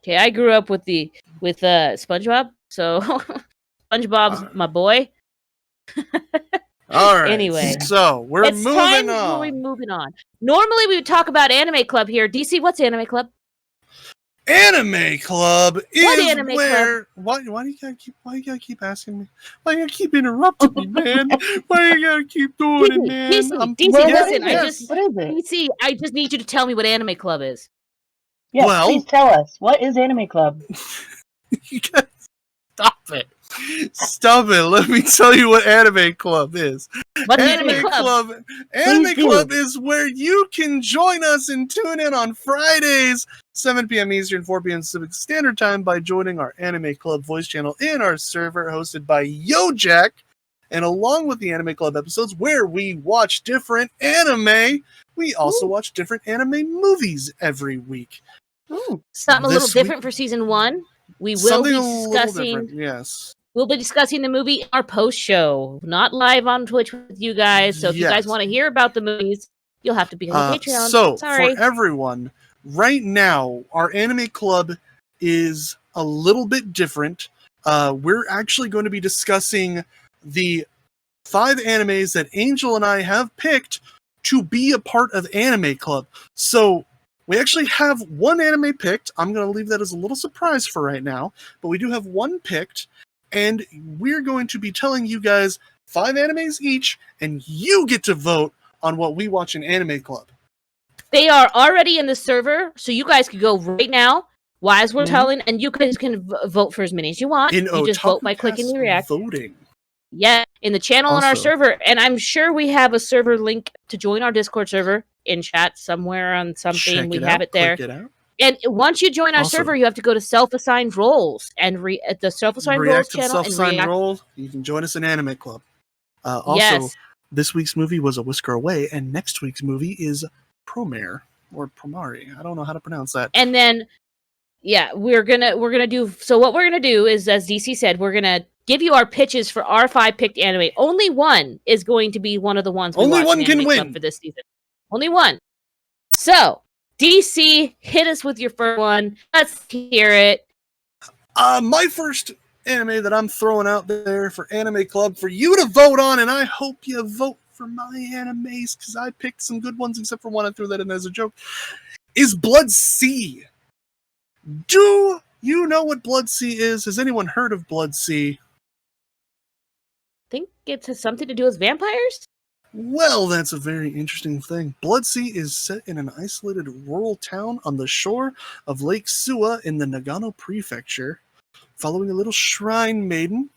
Okay, I grew up with SpongeBob, so SpongeBob's my boy.
Alright,
Anyway,
so we're
it's
moving
time
on.
we're moving on. Normally we would talk about Anime Club here. DC, what's Anime Club?
Anime Club is
What Anime
where. Why do you gotta keep asking me? Why you gotta keep interrupting me, man? Why you gotta keep doing it, man?
DC,
Well,
listen,
what is it?
DC, I just need you to tell me what Anime Club is.
Yes,
Well-
please tell us. What is Anime Club?
You gotta stop it. Stop it. Let me tell you what Anime Club is.
What's Anime Club?
Anime
Please do.
Club is where you can join us and tune in on Fridays, 7 p.m. Eastern, 4 p.m. Pacific Standard Time by joining our Anime Club voice channel in our server hosted by YoJack. And along with the Anime Club episodes where we watch different anime, we also watch different anime movies every week.
Ooh.
Something a little
This week-
different for season 1. We will
Something
be
a little
discussing.
different, yes.
We'll be discussing the movie in our post show, not live on Twitch with you guys. So if you guys
Yes.
want to hear about the movies, you'll have to be on the Patreon.
So,
Sorry.
for everyone, right now, our Anime Club is a little bit different. We're actually going to be discussing the 5 animes that Angel and I have picked to be a part of Anime Club. So, we actually have one anime picked. I'm going to leave that as a little surprise for right now. But we do have one picked. And we're going to be telling you guys 5 animes each. And you get to vote on what we watch in Anime Club.
They are already in the server, so you guys can go right now while we're
Mhm.
telling, and you guys can vote for as many as you want.
In
You just vote by clicking the
OtakuCast
react.
voting.
Yeah, in the channel on our
Also-
server, and I'm sure we have a server link to join our Discord server in chat somewhere on something.
Check
We
it
have
out,
it there.
click it out.
And once you join our
Also-
server, you have to go to self-assigned roles and at the self-assigned roles
React to the
channel and
self-signed
react.
role. You can join us in Anime Club. Also,
Yes.
this week's movie was A Whisker Away, and next week's movie is Promare or Promare. I don't know how to pronounce that.
And then, yeah, we're gonna do. So what we're gonna do is, as DC said, we're gonna give you our pitches for our 5 picked anime. Only one is going to be one of the ones.
Only
watch
one
in
can
Anime Club
win.
for this season. Only one. So DC, hit us with your first one. Let's hear it.
My first anime that I'm throwing out there for Anime Club for you to vote on, and I hope you vote for my animes because I picked some good ones, except for one I threw that in as a joke, is Blood Sea. Do you know what Blood Sea is? Has anyone heard of Blood Sea?
Think it has something to do with vampires.
Well, that's a very interesting thing. Blood Sea is set in an isolated rural town on the shore of Lake Suwa in the Nagano Prefecture, following a little shrine maiden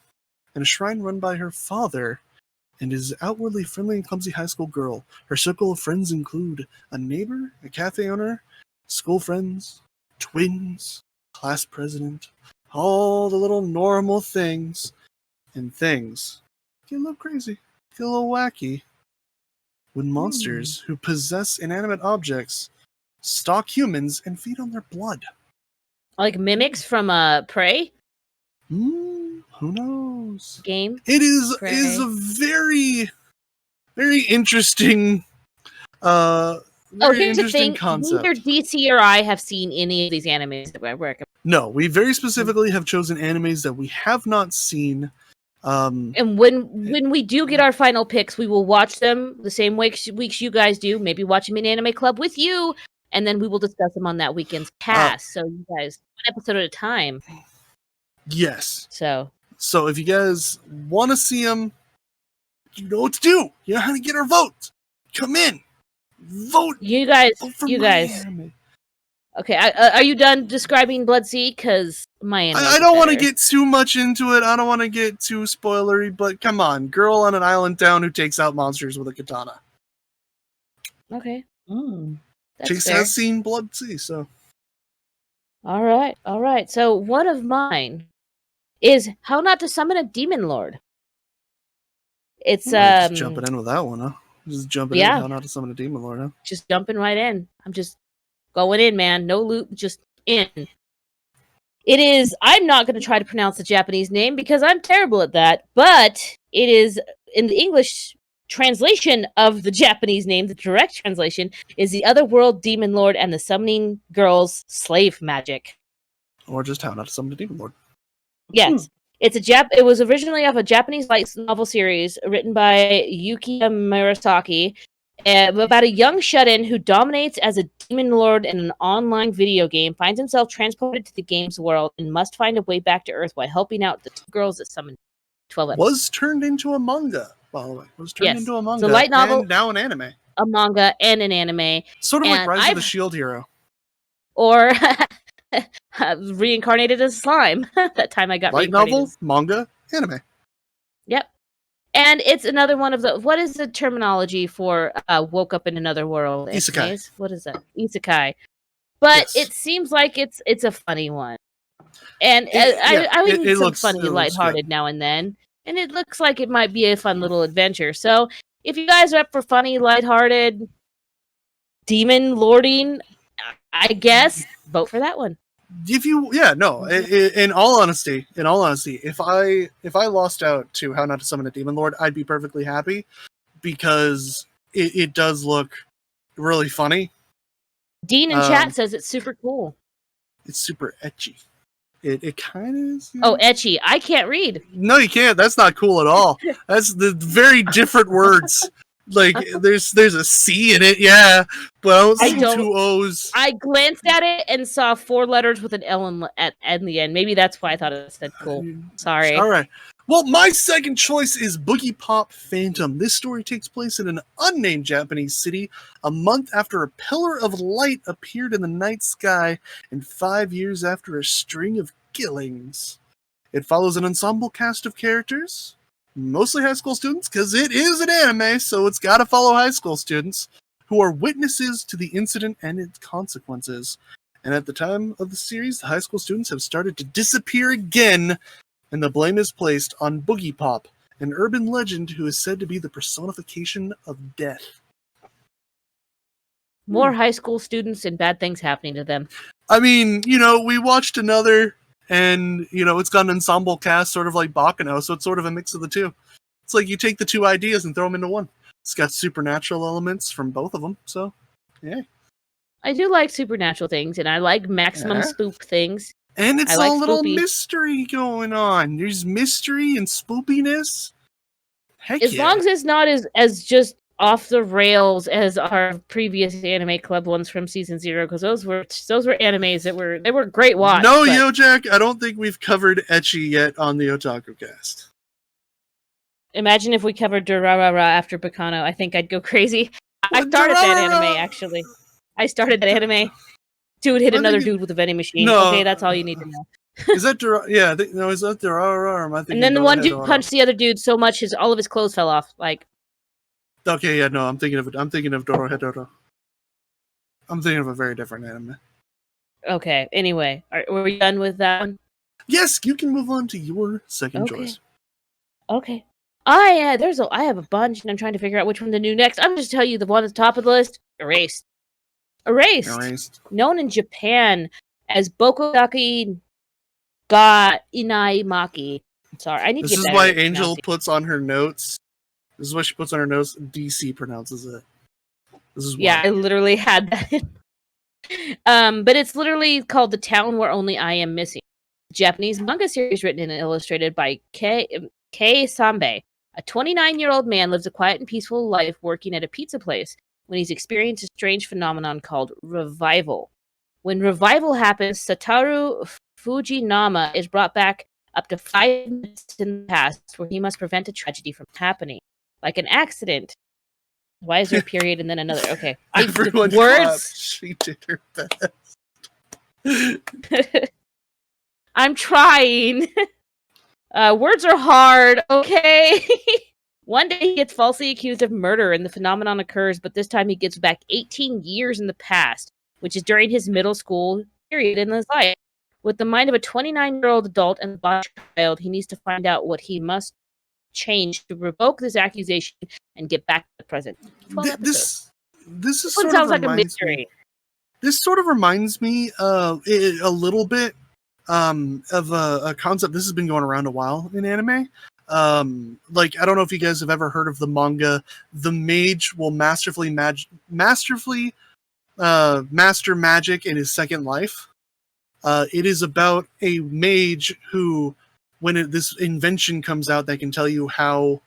and a shrine run by her father and his outwardly friendly and clumsy high school girl. Her circle of friends include a neighbor, a cafe owner, school friends, twins, class president, all the little normal things, and things get a little crazy, get a little wacky when monsters who possess inanimate objects stalk humans and feed on their blood.
Like mimics from Prey
Who knows?
game.
It is
Prey.
a very, very interesting, very
Here's the
interesting
thing:
concept.
neither DC or I have seen any of these animes that I recommend.
No, we very specifically have chosen animes that we have not seen.
And when we do get our final picks, we will watch them the same weeks you guys do. Maybe watch them in Anime Club with you, and then we will discuss them on that weekend's cast. So you guys, one episode at a time.
Yes.
So
So if you guys want to see them, you know what to do. You know how to get our votes. Come in, vote.
you guys,
Vote for
you
my
guys.
anime.
Okay, are you done describing Blood Sea? Because my anime.
I don't want to get too much into it. I don't want to get too spoilery, but come on, girl on an island town who takes out monsters with a katana.
Okay, that's
Chase
fair.
has seen Blood Sea, so
All right. So one of mine is How Not to Summon a Demon Lord. It's
just jumping in with that one, huh? Just jumping
yeah.
in, how not to summon a demon lord, huh?
just jumping right in. I'm just Going in, man. No loop, just in. It is, I'm not going to try to pronounce the Japanese name because I'm terrible at that, but it is, in the English translation of the Japanese name, the direct translation, is the Otherworld Demon Lord and the Summoning Girl's Slave Magic.
Or just How Not to Summon a Demon Lord.
Yes. It's it was originally off a Japanese light novel series written by Yukiya Murasaki about a young shut-in who dominates as a demon lord in an online video game, finds himself transported to the game's world, and must find a way back to Earth while helping out the two girls that summoned 12 episodes.
Was turned into a manga, by the way. Was turned into a manga.
It's a light novel,
and now an anime.
A manga and an anime.
Sort of like Rise of the Shield Hero.
Or reincarnated as slime. That time I got
light novel, manga, anime.
Yep. And it's another one of the, what is the terminology for woke up in another world?
Isekai.
What is that? Isekai. But
yes.
it seems like it's a funny one. And I would need some funny, lighthearted now and then. And it looks like it might be a fun little adventure. So if you guys are up for funny, lighthearted, demon lording, I guess vote for that one.
If you, in all honesty, if I lost out to How Not to Summon a Demon Lord, I'd be perfectly happy because it does look really funny.
Dean in chat says it's super cool.
It's super ecchi. It kind of is.
Oh, ecchi. I can't read.
No, you can't. That's not cool at all. That's the very different words. Like there's a C in it, yeah, but I don't see two O's.
I glanced at it and saw 4 letters with an L in the end. Maybe that's why I thought it said cool. Sorry.
All right. Well, my second choice is Boogie Pop Phantom. This story takes place in an unnamed Japanese city a month after a pillar of light appeared in the night sky and 5 years after a string of killings. It follows an ensemble cast of characters, mostly high school students, because it is an anime, so it's got to follow high school students, who are witnesses to the incident and its consequences. And at the time of the series, the high school students have started to disappear again, and the blame is placed on Boogie Pop, an urban legend who is said to be the personification of death.
More high school students and bad things happening to them.
I mean, we watched another, and, it's got an ensemble cast, sort of like Baccano, so it's sort of a mix of the two. It's like you take the two ideas and throw them into one. It's got supernatural elements from both of them, so, yeah.
I do like supernatural things, and I like maximum spook things.
And it's a little mystery going on. There's mystery and spoopiness. Heck
as long as it's not as just off the rails as our previous anime club ones from season 0, because those were animes that were great watch.
No, Yojack, I don't think we've covered ecchi yet on the OtakuCast.
Imagine if we covered Durarara after Baccano. I think I'd go crazy. I started that anime, actually. I started that anime. Dude hit another dude with a vending machine. No. Okay, that's all you need to know.
Is that is that Durarara? Or am I thinking
and then the one dude punched the other dude so much all of his clothes fell off. Like.
Okay, yeah, no, I'm thinking of Dorohedoro. I'm thinking of a very different anime.
Okay, anyway, were we done with that one?
Yes, you can move on to your second choice.
Okay. I have a bunch, and I'm trying to figure out which one to do next. I'm going to just tell you the one at the top of the list. Erased. Known in Japan as Bokodaki ga Inaimaki. Sorry, I need to get better.
This is why Angel puts on her notes. This is what she puts on her notes. DC pronounces it. This is why.
Yeah, I literally had that. But it's literally called The Town Where Only I Am Missing. Japanese manga series written and illustrated by Kei Sambe. A 29-year-old man lives a quiet and peaceful life working at a pizza place when he's experienced a strange phenomenon called revival. When revival happens, Satoru Fujinama is brought back up to 5 minutes in the past where he must prevent a tragedy from happening. Like an accident. Why is there a period and then another? Okay.
Everyone words. She did her best.
I'm trying. Words are hard, okay? One day he gets falsely accused of murder and the phenomenon occurs, but this time he gets back 18 years in the past, which is during his middle school period in his life. With the mind of a 29-year-old adult and the body of a child, he needs to find out what he must change to revoke this accusation and get back to the present.
This is
sounds like a mystery.
This sort of reminds me a little bit of a concept. This has been going around a while in anime. Like, I don't know if you guys have ever heard of the manga, the mage will master magic in his second life. It is about a mage who, when this invention comes out that can tell you how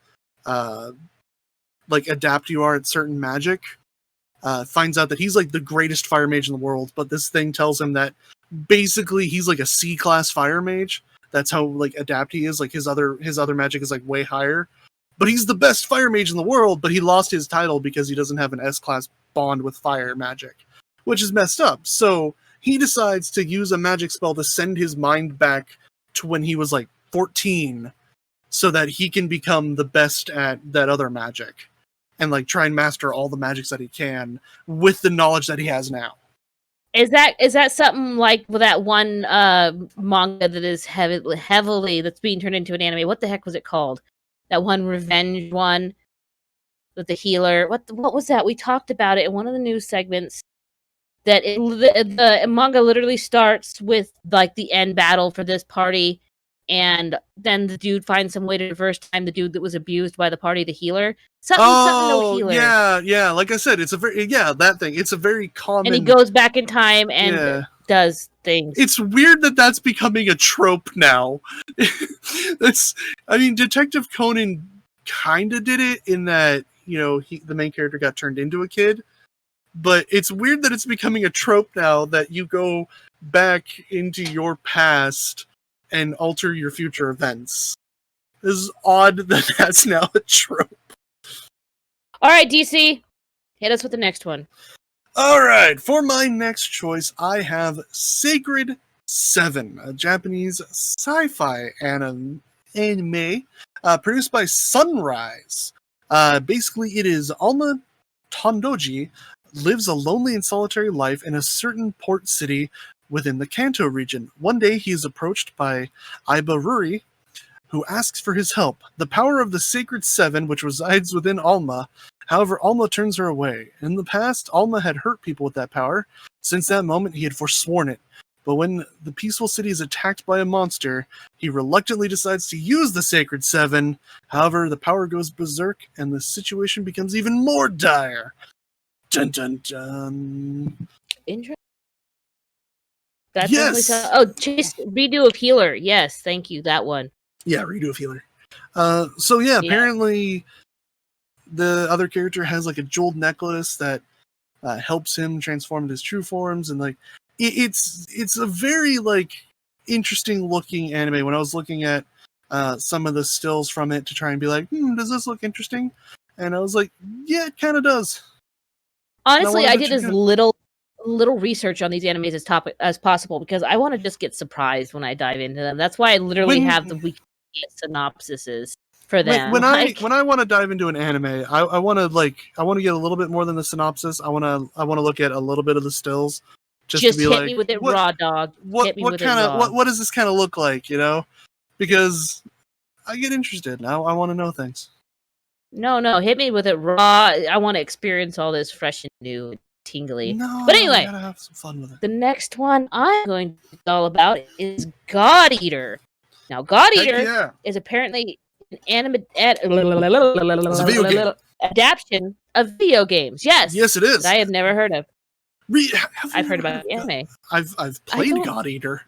like adept you are at certain magic, finds out that he's like the greatest fire mage in the world, but this thing tells him that basically he's like a C-class fire mage. That's how like adept he is. Like his other magic is like way higher, but he's the best fire mage in the world. But he lost his title because he doesn't have an S-class bond with fire magic, which is messed up. So he decides to use a magic spell to send his mind back to when he was like 14, so that he can become the best at that other magic, and like try and master all the magics that he can with the knowledge that he has now.
Is that something like that one manga that is heavily that's being turned into an anime? What the heck was it called? That one revenge one with the healer. What was that? We talked about it in one of the news segments. That the manga literally starts with like the end battle for this party, and then the dude finds some way to reverse time the dude that was abused by the party, the healer. Something no healer.
Yeah. Like I said, it's a very that thing. It's a very common.
And he goes back in time and does things.
It's weird that that's becoming a trope now. I mean, Detective Conan kind of did it in that, you know, the main character got turned into a kid. But it's weird that it's becoming a trope now that you go back into your past and alter your future events. This is odd that that's now a trope.
All right, DC, hit us with the next one.
All right, for my next choice, I have Sacred 7, a Japanese sci-fi anime produced by Sunrise. Basically, it is Alma Tondoji lives a lonely and solitary life in a certain port city within the Kanto region. One day, he is approached by Aiba Ruri, who asks for his help. The power of the Sacred 7, which resides within Alma. However, Alma turns her away. In the past, Alma had hurt people with that power. Since that moment, he had forsworn it. But when the peaceful city is attacked by a monster, he reluctantly decides to use the Sacred 7. However, the power goes berserk, and the situation becomes even more dire. Dun dun dun.
Interesting. That
yes.
Chase redo of Healer. Yes, thank you. That one.
Yeah, redo of Healer. Apparently the other character has like a jeweled necklace that helps him transform into his true forms, and like it's a very like interesting looking anime. When I was looking at some of the stills from it to try and be like, does this look interesting? And I was like, yeah, it kind of does.
Honestly, I did as little research on these animes as possible because I want to just get surprised when I dive into them. That's why I literally have the weekly synopsises for them.
When I want to dive into an anime, I want to get a little bit more than the synopsis. I want to look at a little bit of the stills. Just to be
hit me with it raw, dog.
What does this kind of look like? You know, because I get interested now. I want to know things.
No, hit me with it raw. I want to experience all this fresh and new, and tingly.
No,
but anyway,
I gotta have some fun with it.
The next one I'm going to talk about is God Eater. Now, God Eater is apparently an adaptation of video games. Yes,
it is.
That I have never heard of. I've heard about the anime.
I've played God Eater,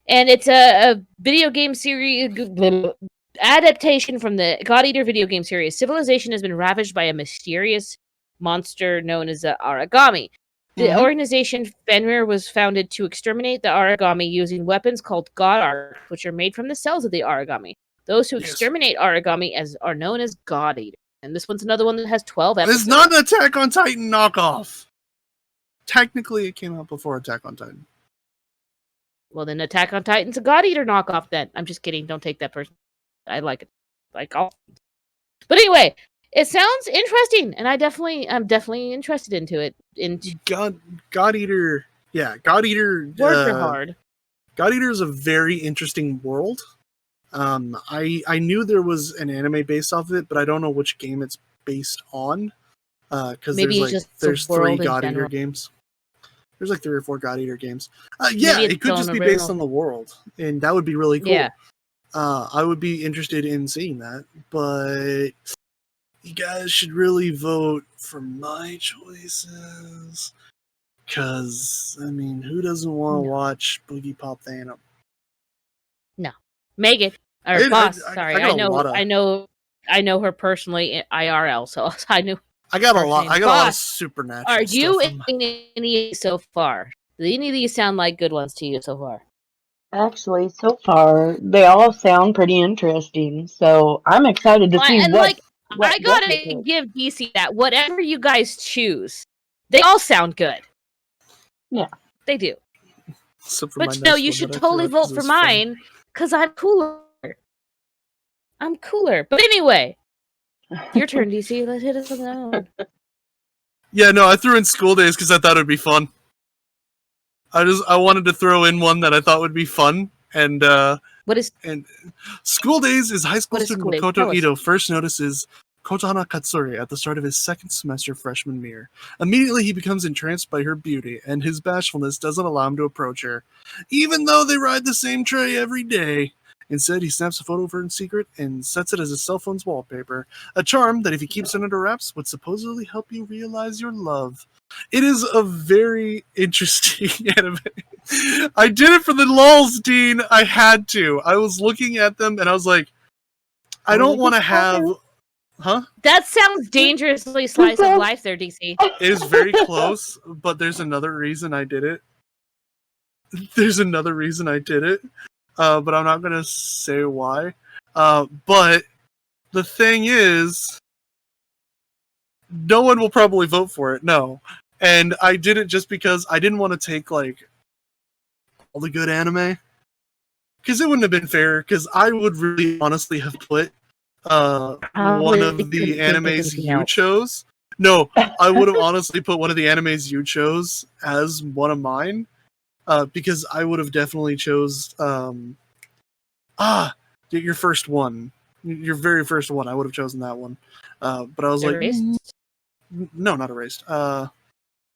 and it's a video game series adaptation from the God Eater video game series. Civilization has been ravaged by a mysterious monster known as the Aragami. The organization Fenrir was founded to exterminate the Aragami using weapons called God Art, which are made from the cells of the Aragami. Those who exterminate Aragami are known as God Eater. And this one's another one that has 12 episodes.
It's not an Attack on Titan knockoff. Technically, it came out before Attack on Titan.
Well, then Attack on Titan's a God Eater knockoff then. I'm just kidding. Don't take that person. I like it. But anyway, it sounds interesting, and I'm definitely interested into it.
God Eater, yeah, God Eater.
Words are hard.
God Eater is a very interesting world. I knew there was an anime based off of it, but I don't know which game it's based on. Because there's 3 God Eater games. There's like 3 or 4 God Eater games.
Maybe
Yeah,
it's
it could
on
just be
original.
based on the world, and that would be really cool.
Yeah.
I would be interested in seeing that, but you guys should really vote for my choices. Because, I mean, who doesn't want to watch Boogie Pop Phantom?
No. Megan. Or
I
Boss,
got
sorry.
a lot of-
I know her personally IRL, so I knew.
I got a
First
lot.
name.
I got a lot of
Boss,
supernatural
Are you
stuff.
enjoying any so far? Do any of these sound like good ones to you so far?
Actually, so far, they all sound pretty interesting. So I'm excited to see what
I gotta
Guest will pick.
give DC that. Whatever you guys choose, they all sound good.
Yeah.
They do.
Except for my
But no,
next
you
one
should
that I threw
totally
out 'cause
vote
it
for
was fun.
mine, because I'm cooler. I'm cooler. But anyway, your turn, DC. Let's hit us alone.
Yeah, no, I threw in School Days because I thought it'd be fun. I wanted to throw in one that I thought would be fun, and School Days is high school
What is
student
School Days?
Makoto
Tell us.
Ito first notices Kotana Katsuri at the start of his second semester freshman year. Immediately, he becomes entranced by her beauty, and his bashfulness doesn't allow him to approach her, even though they ride the same tray every day. Instead, he snaps a photo of her in secret and sets it as his cell phone's wallpaper, a charm that, if he keeps it under wraps, would supposedly help you realize your love. It is a very interesting anime. I did it for the lulz, Dean. I had to. I was looking at them and I was like, I don't want to have... Huh?
That sounds dangerously slice of life there, DC.
It is very close, but there's another reason I did it. But I'm not going to say why. But the thing is, no one will probably vote for it, no. And I did it just because I didn't want to take, like, all the good anime. Because it wouldn't have been fair, because I would really honestly have put one of the animes you chose. No, I would have honestly put one of the animes you chose as one of mine. Because I would have definitely chose your first one. Your very first one. I would have chosen that one. But I was
Erased?
no, not Erased.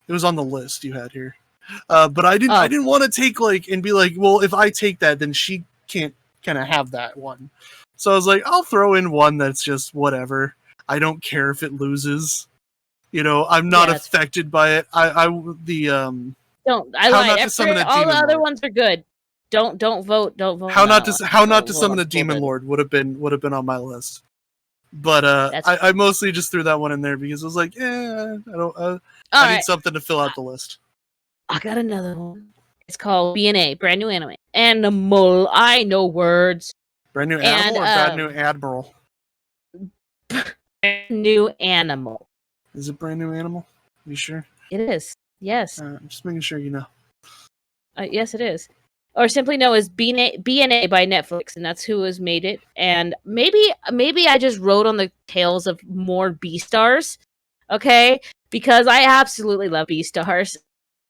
It was on the list you had here. But I didn't want to take and be like, well, if I take that, then she can't kind of have that one. So I was like, I'll throw in one that's just whatever. I don't care if it loses. I'm not affected by it.
Don't. I lied. All the other ones are good. Don't vote. Don't vote.
How not to summon a demon lord would have been on my list. But I mostly just threw that one in there because I was like, I need something to fill out the list.
I got another one. It's called BNA, Brand New Anime. Animal. I know words.
Brand New Animal or Bad New Admiral?
Brand New Animal.
Is it Brand New Animal? Are you sure?
It is. Yes.
I'm just making sure you know.
Yes, it is. Or simply known as BNA by Netflix, and that's who has made it. And maybe I just rode on the tails of more B-Stars, okay? Because I absolutely love B-Stars.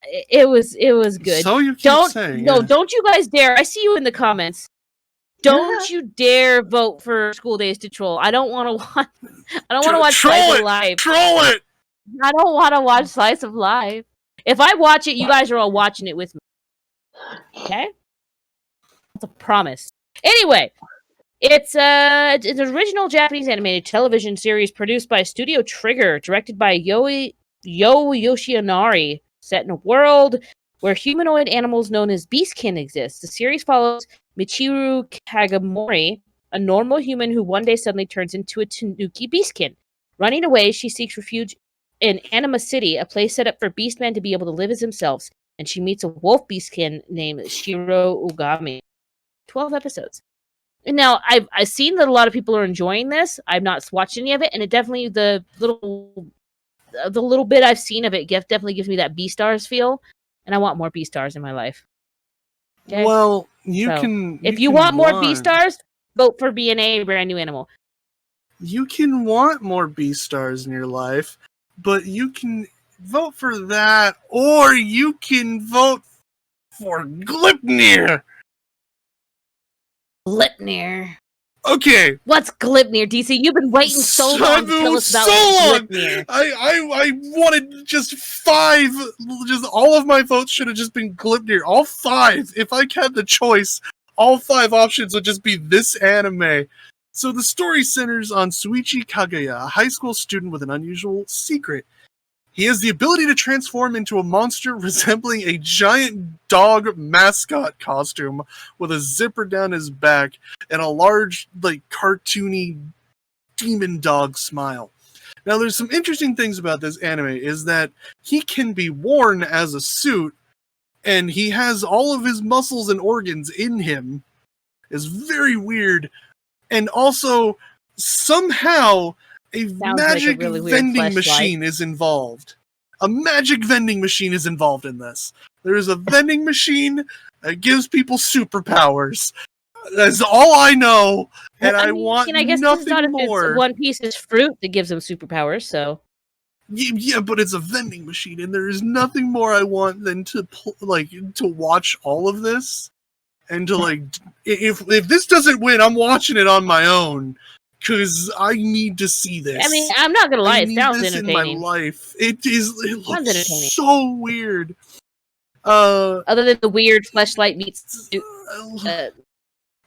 It was good.
So you keep saying.
No, don't you guys dare. I see you in the comments. Don't you dare vote for School Days to troll. I don't want to watch. I don't want to watch Slice of Life.
Troll it.
I don't want to watch Slice of Life. If I watch it, you guys are all watching it with me. Okay? That's a promise. Anyway, it's an original Japanese animated television series produced by Studio Trigger, directed by Yo Yoshinari, set in a world where humanoid animals known as beastkin exist. The series follows Michiru Kagamori, a normal human who one day suddenly turns into a tanuki beastkin. Running away, she seeks refuge in Anima City, a place set up for beastmen to be able to live as themselves, and she meets a wolf beastkin named Shiro Ugami. 12 episodes. And now, I've seen that a lot of people are enjoying this. I've not watched any of it, and it definitely, the little bit I've seen of it definitely gives me that B-Stars feel, and I want more B-Stars in my life. Okay?
Well, if
you want more B-Stars, vote for BNA, Brand New Animal.
You can want more B-Stars in your life, but you can vote for that, or you can vote for Glipnir.
Glipnir.
Okay.
What's Glipnir, DC? You've been waiting so long to tell us about Glipnir.
I wanted just 5. Just all of my votes should have just been Glipnir. All 5. If I had the choice, all 5 options would just be this anime. So the story centers on Suichi Kagaya, a high school student with an unusual secret. He has the ability to transform into a monster resembling a giant dog mascot costume with a zipper down his back and a large, cartoony demon dog smile. Now, there's some interesting things about this anime is that he can be worn as a suit, and he has all of his muscles and organs in him. It's very weird. And also, somehow, a magic
really
vending machine is involved. A magic vending machine is involved in this. There is a vending machine that gives people superpowers. That's all I know, and I want
I guess
nothing
not
more.
It's One Piece's fruit that gives them superpowers, so...
Yeah, but it's a vending machine, and there is nothing more I want than to watch all of this, and to if this doesn't win, I'm watching it on my own. Because I need to see this.
I mean, I'm not gonna lie, it sounds entertaining.
In my life. It looks so weird.
Other than the weird fleshlight meets.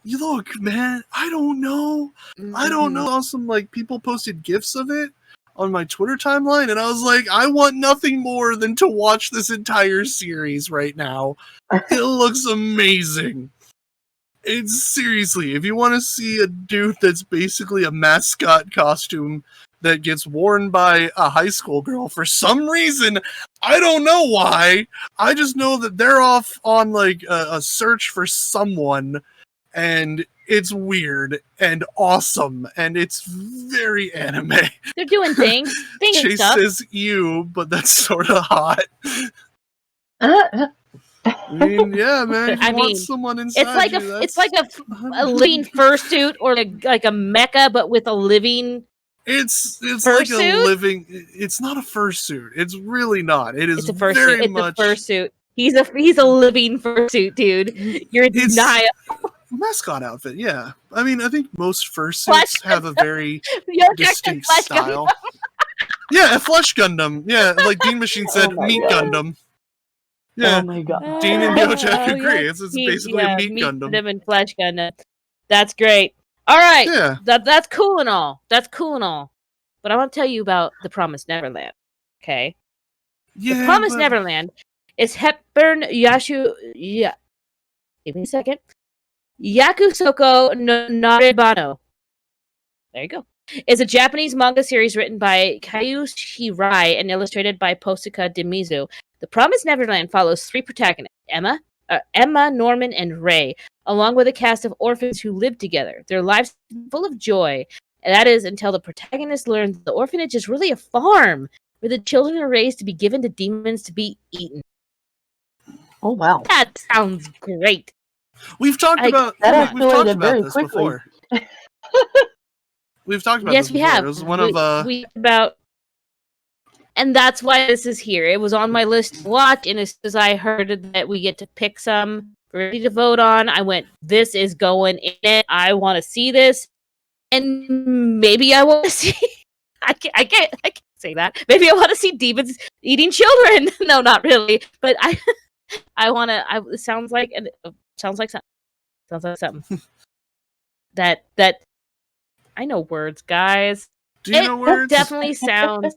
Look, man, I don't know. I don't know. I saw some people posted GIFs of it on my Twitter timeline, and I was like, I want nothing more than to watch this entire series right now. It looks amazing. It's seriously, if you want to see a dude that's basically a mascot costume that gets worn by a high school girl for some reason, I don't know why. I just know that they're off on a search for someone, and it's weird and awesome, and it's very anime.
They're doing things.
Chase says you, but that's sort of hot. I mean, yeah, man. You want someone inside
it's like a living fursuit or like a mecha, but with a living.
It's like a living. It's not a fursuit. It's really not. It is very much
a fursuit. He's a living fursuit, dude. You're in denial.
Mascot outfit, yeah. I mean, I think most fursuits have a very distinct style. Yeah, a Flesh Gundam. Yeah, like Dean Machine said, Meat Gundam. Yeah.
Oh my god.
Dean and Yojak agree. It's basically a Meat Gundam.
Gundam and Flesh Gundam. That's great. All right.
Yeah.
That's cool and all. That's cool and all. But I want to tell you about The Promised Neverland. Okay?
Yeah.
The Promised Neverland is Hepburn Yashu... Yeah. Give me a second. Yakusoko no Narebano. There you go. It's a Japanese manga series written by Kayu Shirai and illustrated by Posaka Demizu. The Promised Neverland follows 3 protagonists, Emma, Norman, and Ray, along with a cast of orphans who live together. Their lives are full of joy, and that is until the protagonist learns the orphanage is really a farm where the children are raised to be given to demons to be eaten.
Oh, wow.
That sounds great.
We've talked about this before. We've talked about this before.
Yes, we have.
It was one of
and that's why this is here. It was on my list to watch, and as soon as I heard that we get to pick some ready to vote on, I went, this is going in it. I want to see this. And maybe I want to see I can't say that. Maybe I want to see demons eating children. No, not really. But I want to. It sounds like something. Sounds like something. that I know words, guys.
Do you know words?
It definitely sounds.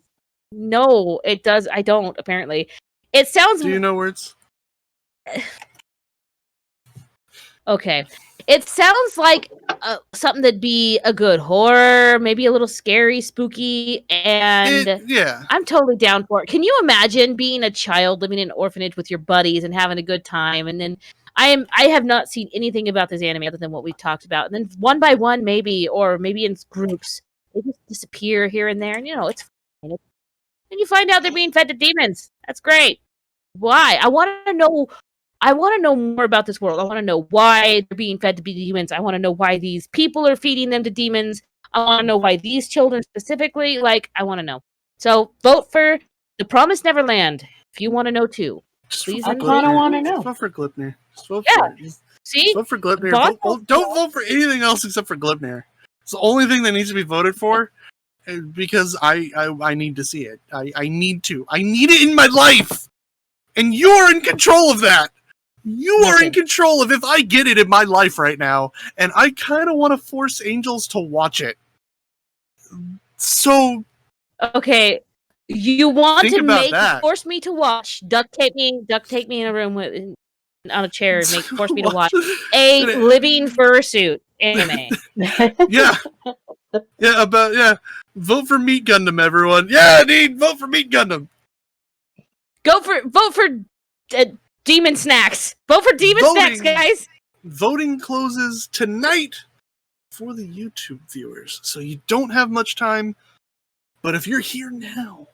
No, it does. I don't. Apparently, it sounds.
Do you know words?
Okay, it sounds like something that'd be a good horror, maybe a little scary, spooky, and
yeah,
I'm totally down for it. Can you imagine being a child living in an orphanage with your buddies and having a good time? And then I have not seen anything about this anime other than what we talked about. And then one by one, maybe in groups, they just disappear here and there, and it's fine. And you find out they're being fed to demons. That's great. Why? I want to know more about this world. I want to know why they're being fed to demons. I want to know why these people are feeding them to demons. I want to know why these children specifically. I want to know. So vote for The Promised Neverland if you want to know too.
Please, I kind of want to know.
Just vote for Glipnir.
Yeah. See?
Vote for Glipnir.
Boss-
Don't vote for anything else except for Glipnir. It's the only thing that needs to be voted for because I need to see it. I need to. I need it in my life. And you are in control of that. You are in control of if I get it in my life right now. And I kind of want to force Angels to watch it. So...
Okay, you want
Think
to
about that.
force me to watch, duct tape me in a room with on a chair, and force me to watch a living fursuit anime.
Yeah. Vote for Meat Gundam, everyone. Yeah, dude, vote for Meat Gundam.
Vote for Demon Snacks. Vote for Demon Snacks, guys.
Voting closes tonight for the YouTube viewers, so you don't have much time. But if you're here now,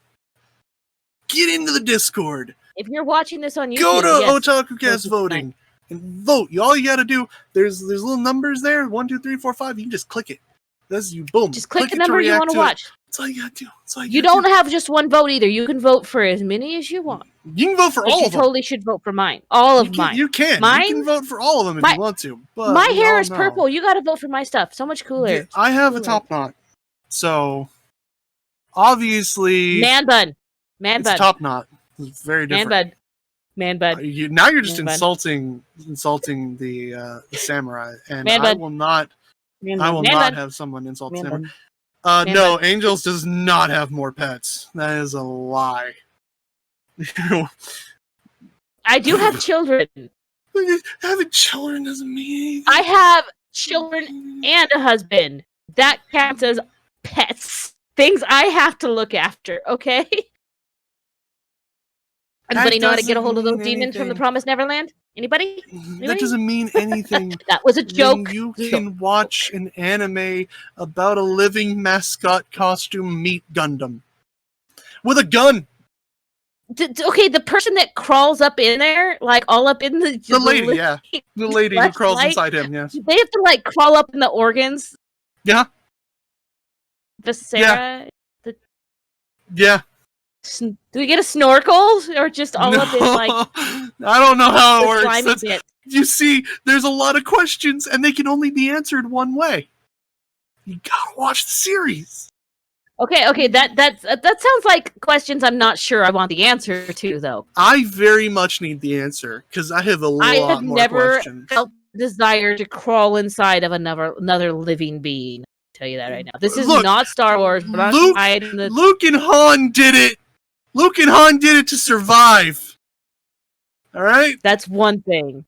get into the Discord.
If you're watching this on YouTube,
go to OtakuCast voting and vote. All you gotta do, there's little numbers there, 1, 2, 3, 4, 5. You can just click it. That's you. Boom.
Just click the number you want to watch.
That's all you gotta do.
You don't have just one vote either. You can vote for as many as you want.
You can vote for all of them.
You totally should vote for mine. All of mine.
You can.
Mine?
You can vote for all of them if you want to. But
my hair is purple. You gotta vote for my stuff. So much cooler.
Yeah, I have a top knot. So obviously
Man bun.
It's top knot. It's very different.
Man bun.
Now you're just insulting the samurai, and
Man
I
bun.
will not. I will
Man
not
bun.
have someone insult
Man
samurai.
bun.
No, Angels does not have more pets. That is a lie.
I do have children.
Having children doesn't mean anything.
I have children and a husband. That counts as pets. Things I have to look after, okay? Anybody know how to get a hold of those demons from the Promised Neverland? Anybody?
That doesn't mean anything.
That was a joke.
You can watch an anime about a living mascot costume Meat Gundam. With a gun!
Okay, the person that crawls up in there, like all up in the
lady, yeah. The lady who crawls inside him, yes.
They have to like crawl up in the organs.
Yeah.
Viscera.
Yeah.
Do we get a snorkel or just all up in like?
I don't know how it works.
Bit?
You see, there's a lot of questions, and they can only be answered one way. You gotta watch the series.
Okay, that sounds like questions I'm not sure I want the answer to, though.
I very much need the answer because I have a lot more questions.
I have never felt desire to crawl inside of another living being. I'll tell you that right now. This is not Star Wars. But
Luke and Han did it. Luke and Han did it to survive. All right,
that's one thing.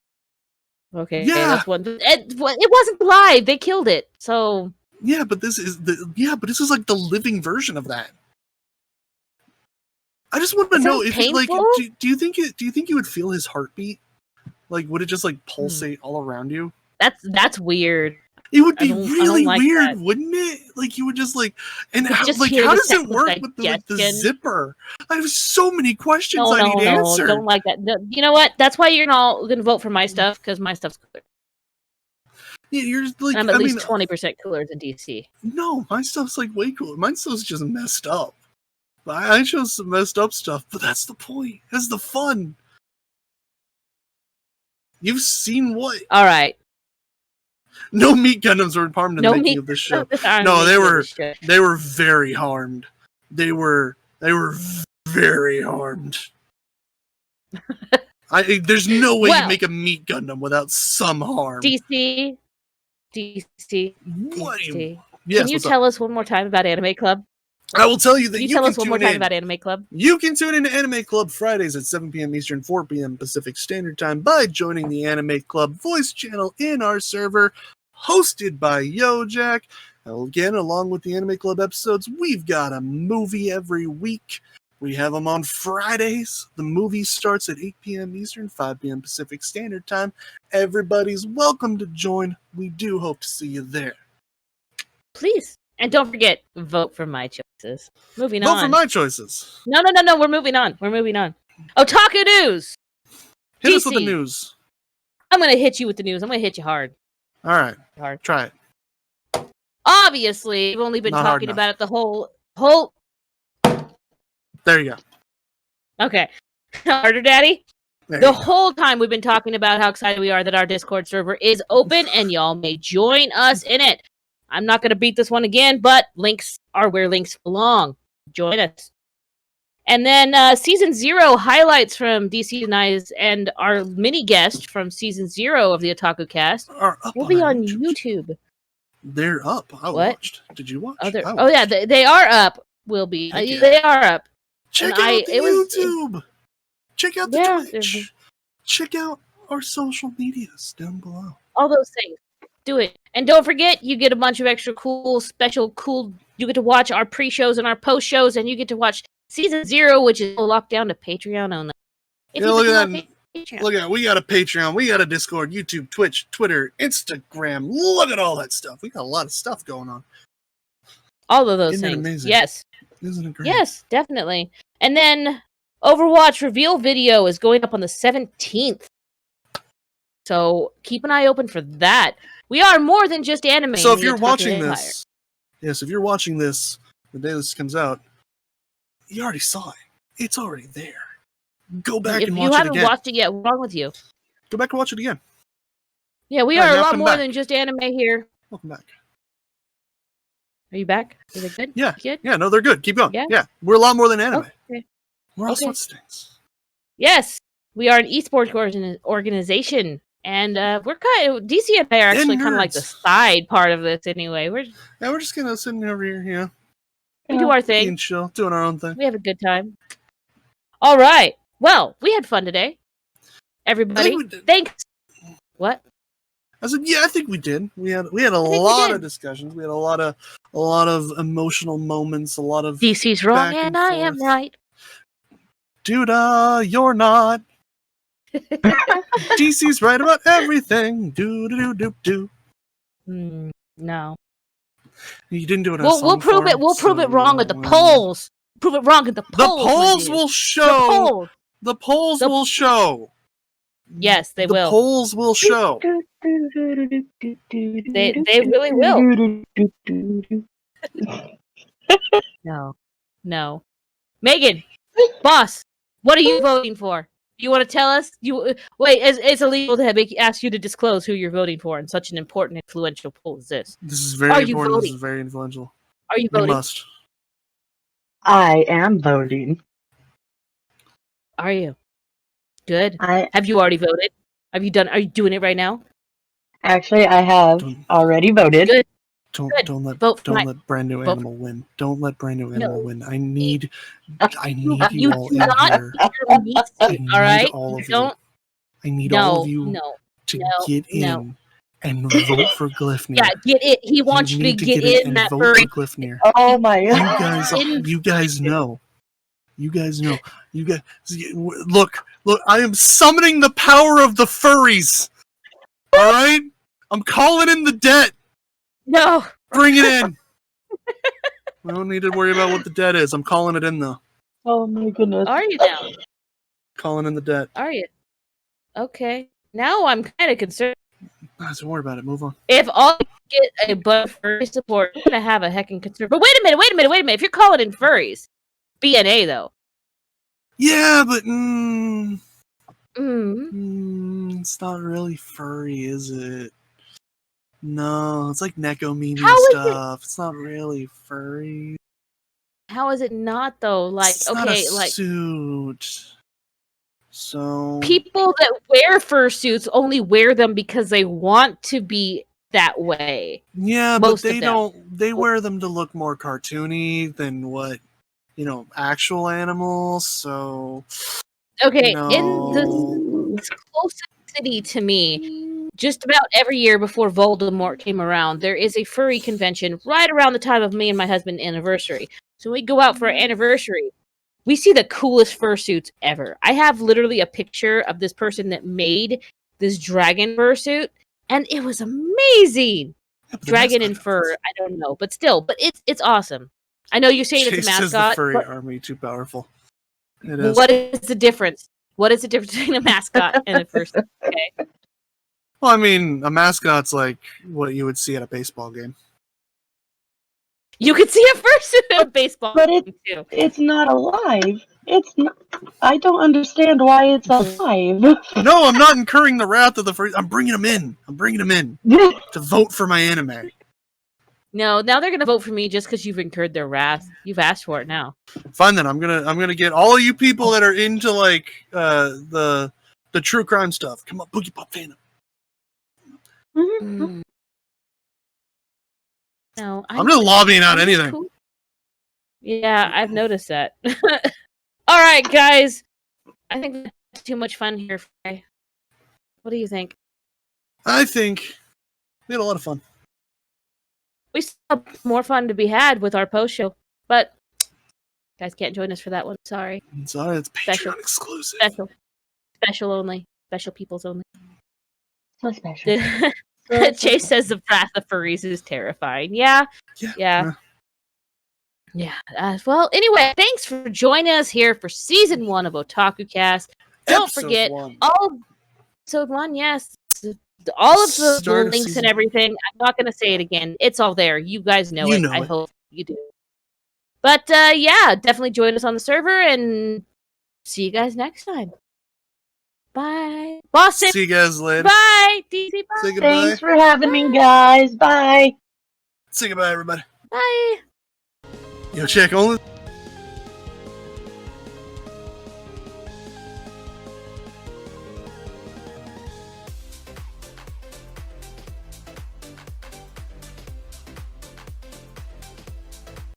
Okay,
yeah,
that's one. It wasn't live. They killed it. So.
Yeah, but this is like the living version of that. I just want to know if do you think you would feel his heartbeat? Like, would it just like pulsate all around you?
That's weird.
It would be really weird, wouldn't it? Like you would just like, and how does it work with the zipper? I have so many questions I need answered.
Don't like that. No, you know what? That's why you're all gonna vote for my stuff because my stuff's cooler.
Yeah, you're like,
I'm at least 20% cooler than DC.
No, my stuff's like way cooler. My stuff's just messed up. I chose some messed up stuff, but that's the point. That's the fun. You've seen what?
All right.
No meat Gundams were harmed in the making of this show. No, they were very harmed. They were very harmed. There's no way you make a meat Gundam without some harm.
DC.
What?
Yes, can you tell us one more time about Anime Club?
I will tell you that you
tell
can
us one more time about Anime Club.
You can tune into Anime Club Fridays at 7 p.m. Eastern, 4 p.m. Pacific Standard Time by joining the Anime Club voice channel in our server, hosted by YoJack. Again, along with the Anime Club episodes, we've got a movie every week. We have them on Fridays. The movie starts at 8 p.m. Eastern, 5 p.m. Pacific Standard Time. Everybody's welcome to join. We do hope to see you there.
Please. And don't forget, vote for my choices. Moving on.
Vote for my choices.
No. We're moving on. Otaku news.
Hit us with the news.
I'm going to hit you with the news. I'm going to hit you hard.
All right.
Hard.
Try it.
Obviously, we've only been talking about it the whole...
There you go.
Okay. Harder, Daddy? The whole time we've been talking about how excited we are that our Discord server is open and y'all may join us in it. I'm not going to beat this one again, but links are where links belong. Join us. And then Season 0 highlights from DC Nice and our mini guest from Season 0 of the OtakuCast will be on YouTube.
They're up. I watched. Did you watch?
Oh yeah, they are up. Will be.
Yeah.
They are up.
Check out the YouTube. Check out the Twitch. Check out our social medias down below.
All those things. Do it. And don't forget, you get a bunch of extra cool. You get to watch our pre-shows and our post-shows, and you get to watch Season 0, which is locked down to Patreon only.
Look at that. Look at that. We got a Patreon. We got a Discord, YouTube, Twitch, Twitter, Instagram. Look at all that stuff. We got a lot of stuff going on.
All of those things.
Isn't it amazing?
Yes.
Isn't it great?
Yes, definitely. And then Overwatch reveal video is going up on the 17th. So keep an eye open for that. We are more than just anime.
So if you're watching this, if you're watching this the day this comes out, you already saw it. It's already there. Go back and watch it again. If you haven't
watched it yet, what's wrong with you?
Go back and watch it again.
Yeah, we are a lot more than just anime here.
Welcome back.
Are you back? Is it good?
Yeah.
Good?
Yeah, no, they're good. Keep going. Yeah. We're a lot more than anime.
Okay.
We're all sorts of things.
Yes. We are an esports organization. And we're kind of, DC and I are actually kind of like the side part of this anyway. We're
just kind of sitting over here,
We do our thing.
Being chill, doing our own thing.
We have a good time. All right. Well, we had fun today. Everybody. Thanks. What?
I said, yeah, I think we did. We had a lot of discussions. We had a lot of emotional moments, a lot of
DC's wrong and I am right.
Dude, you're not. DC's right about everything. Do.
No.
You didn't do it.
We'll prove it. We'll prove it wrong at the polls. Prove it wrong at the polls.
The polls will show. The polls will show.
Yes, they will.
The polls will show.
They really will. No. Megan, boss, what are you voting for? You want to tell us? It's illegal to ask you to disclose who you're voting for in such an important, influential poll as this.
This is very important. This is very influential.
Are you voting?
You must.
I am voting.
Are you? Good. Have you already voted? Have you done? Are you doing it right now?
Actually, I have already voted.
Good.
Don't let brand new animal win. Don't let brand new animal win. I need you all in here.
All right.
All of you. I need all of you to get in and vote for Glyphnir.
Yeah, get it. He wants you to get in that
vote for Glyphnir.
Oh my god.
You guys know. You guys look, I am summoning the power of the furries. All right? I'm calling in the debt.
No.
Bring it in. We don't need to worry about what the debt is. I'm calling it in, though.
Oh, my goodness.
Are you now?
Calling in the debt.
Are you? Okay. Now I'm kind of concerned.
Don't worry about it. Move on.
If all you get a bunch of furry support, you're going to have a heckin' concern. But wait a minute. If you're calling in furries, BNA, though.
Yeah, but it's not really furry, is it? No, it's like Neko Mimi stuff. It's not really furry.
How is it not though? Like,
it's not a suit. So
people that wear fursuits only wear them because they want to be that way.
Yeah, but they don't. They wear them to look more cartoony than what actual animals. So
okay, in this closest city to me. Just about every year before Voldemort came around, there is a furry convention right around the time of me and my husband's anniversary. So when we go out for our anniversary, we see the coolest fursuits ever. I have literally a picture of this person that made this dragon fursuit, and it was amazing. Dragon and fur, I don't know, but it's awesome. I know you're saying it's a mascot.
Is the furry army too powerful? It is.
What is the difference? What is the difference between a mascot and a fursuit? Okay.
Well, I mean, a mascot's like what you would see at a baseball game.
You could see a fursuit at a baseball game, too.
It's not alive. It's not. I don't understand why it's alive.
No, I'm not incurring the wrath of the first. I'm bringing them in. I'm bringing them in to vote for my anime.
No, now they're gonna vote for me just because you've incurred their wrath. You've asked for it now.
Fine then. I'm gonna get all of you people that are into like the true crime stuff. Come on, Boogie Pop fandom.
Mm. No,
I'm just lobbying out
I'm
anything.
cool. Yeah, I've noticed that. All right, guys. I think that's too much fun here. What do you think?
I think we had a lot of fun.
We still have more fun to be had with our post show, but guys can't join us for that one. Sorry.
Sorry, it's Patreon
Special.
exclusive.
Special only. Special peoples only.
So special.
Chase says the wrath of furries is terrifying. Yeah. Well, anyway, thanks for joining us here for season 1 of OtakuCast. Don't forget, episode 1, yes. All of the links and everything. I'm not going to say it again. It's all there. You guys know it. I hope you do. But yeah, definitely join us on the server and see you guys next time. Bye. Boston.
See you guys later.
Bye. DC, bye.
Say goodbye.
Thanks for having me, guys. Bye.
Say goodbye, everybody.
Bye.
Yo, check only.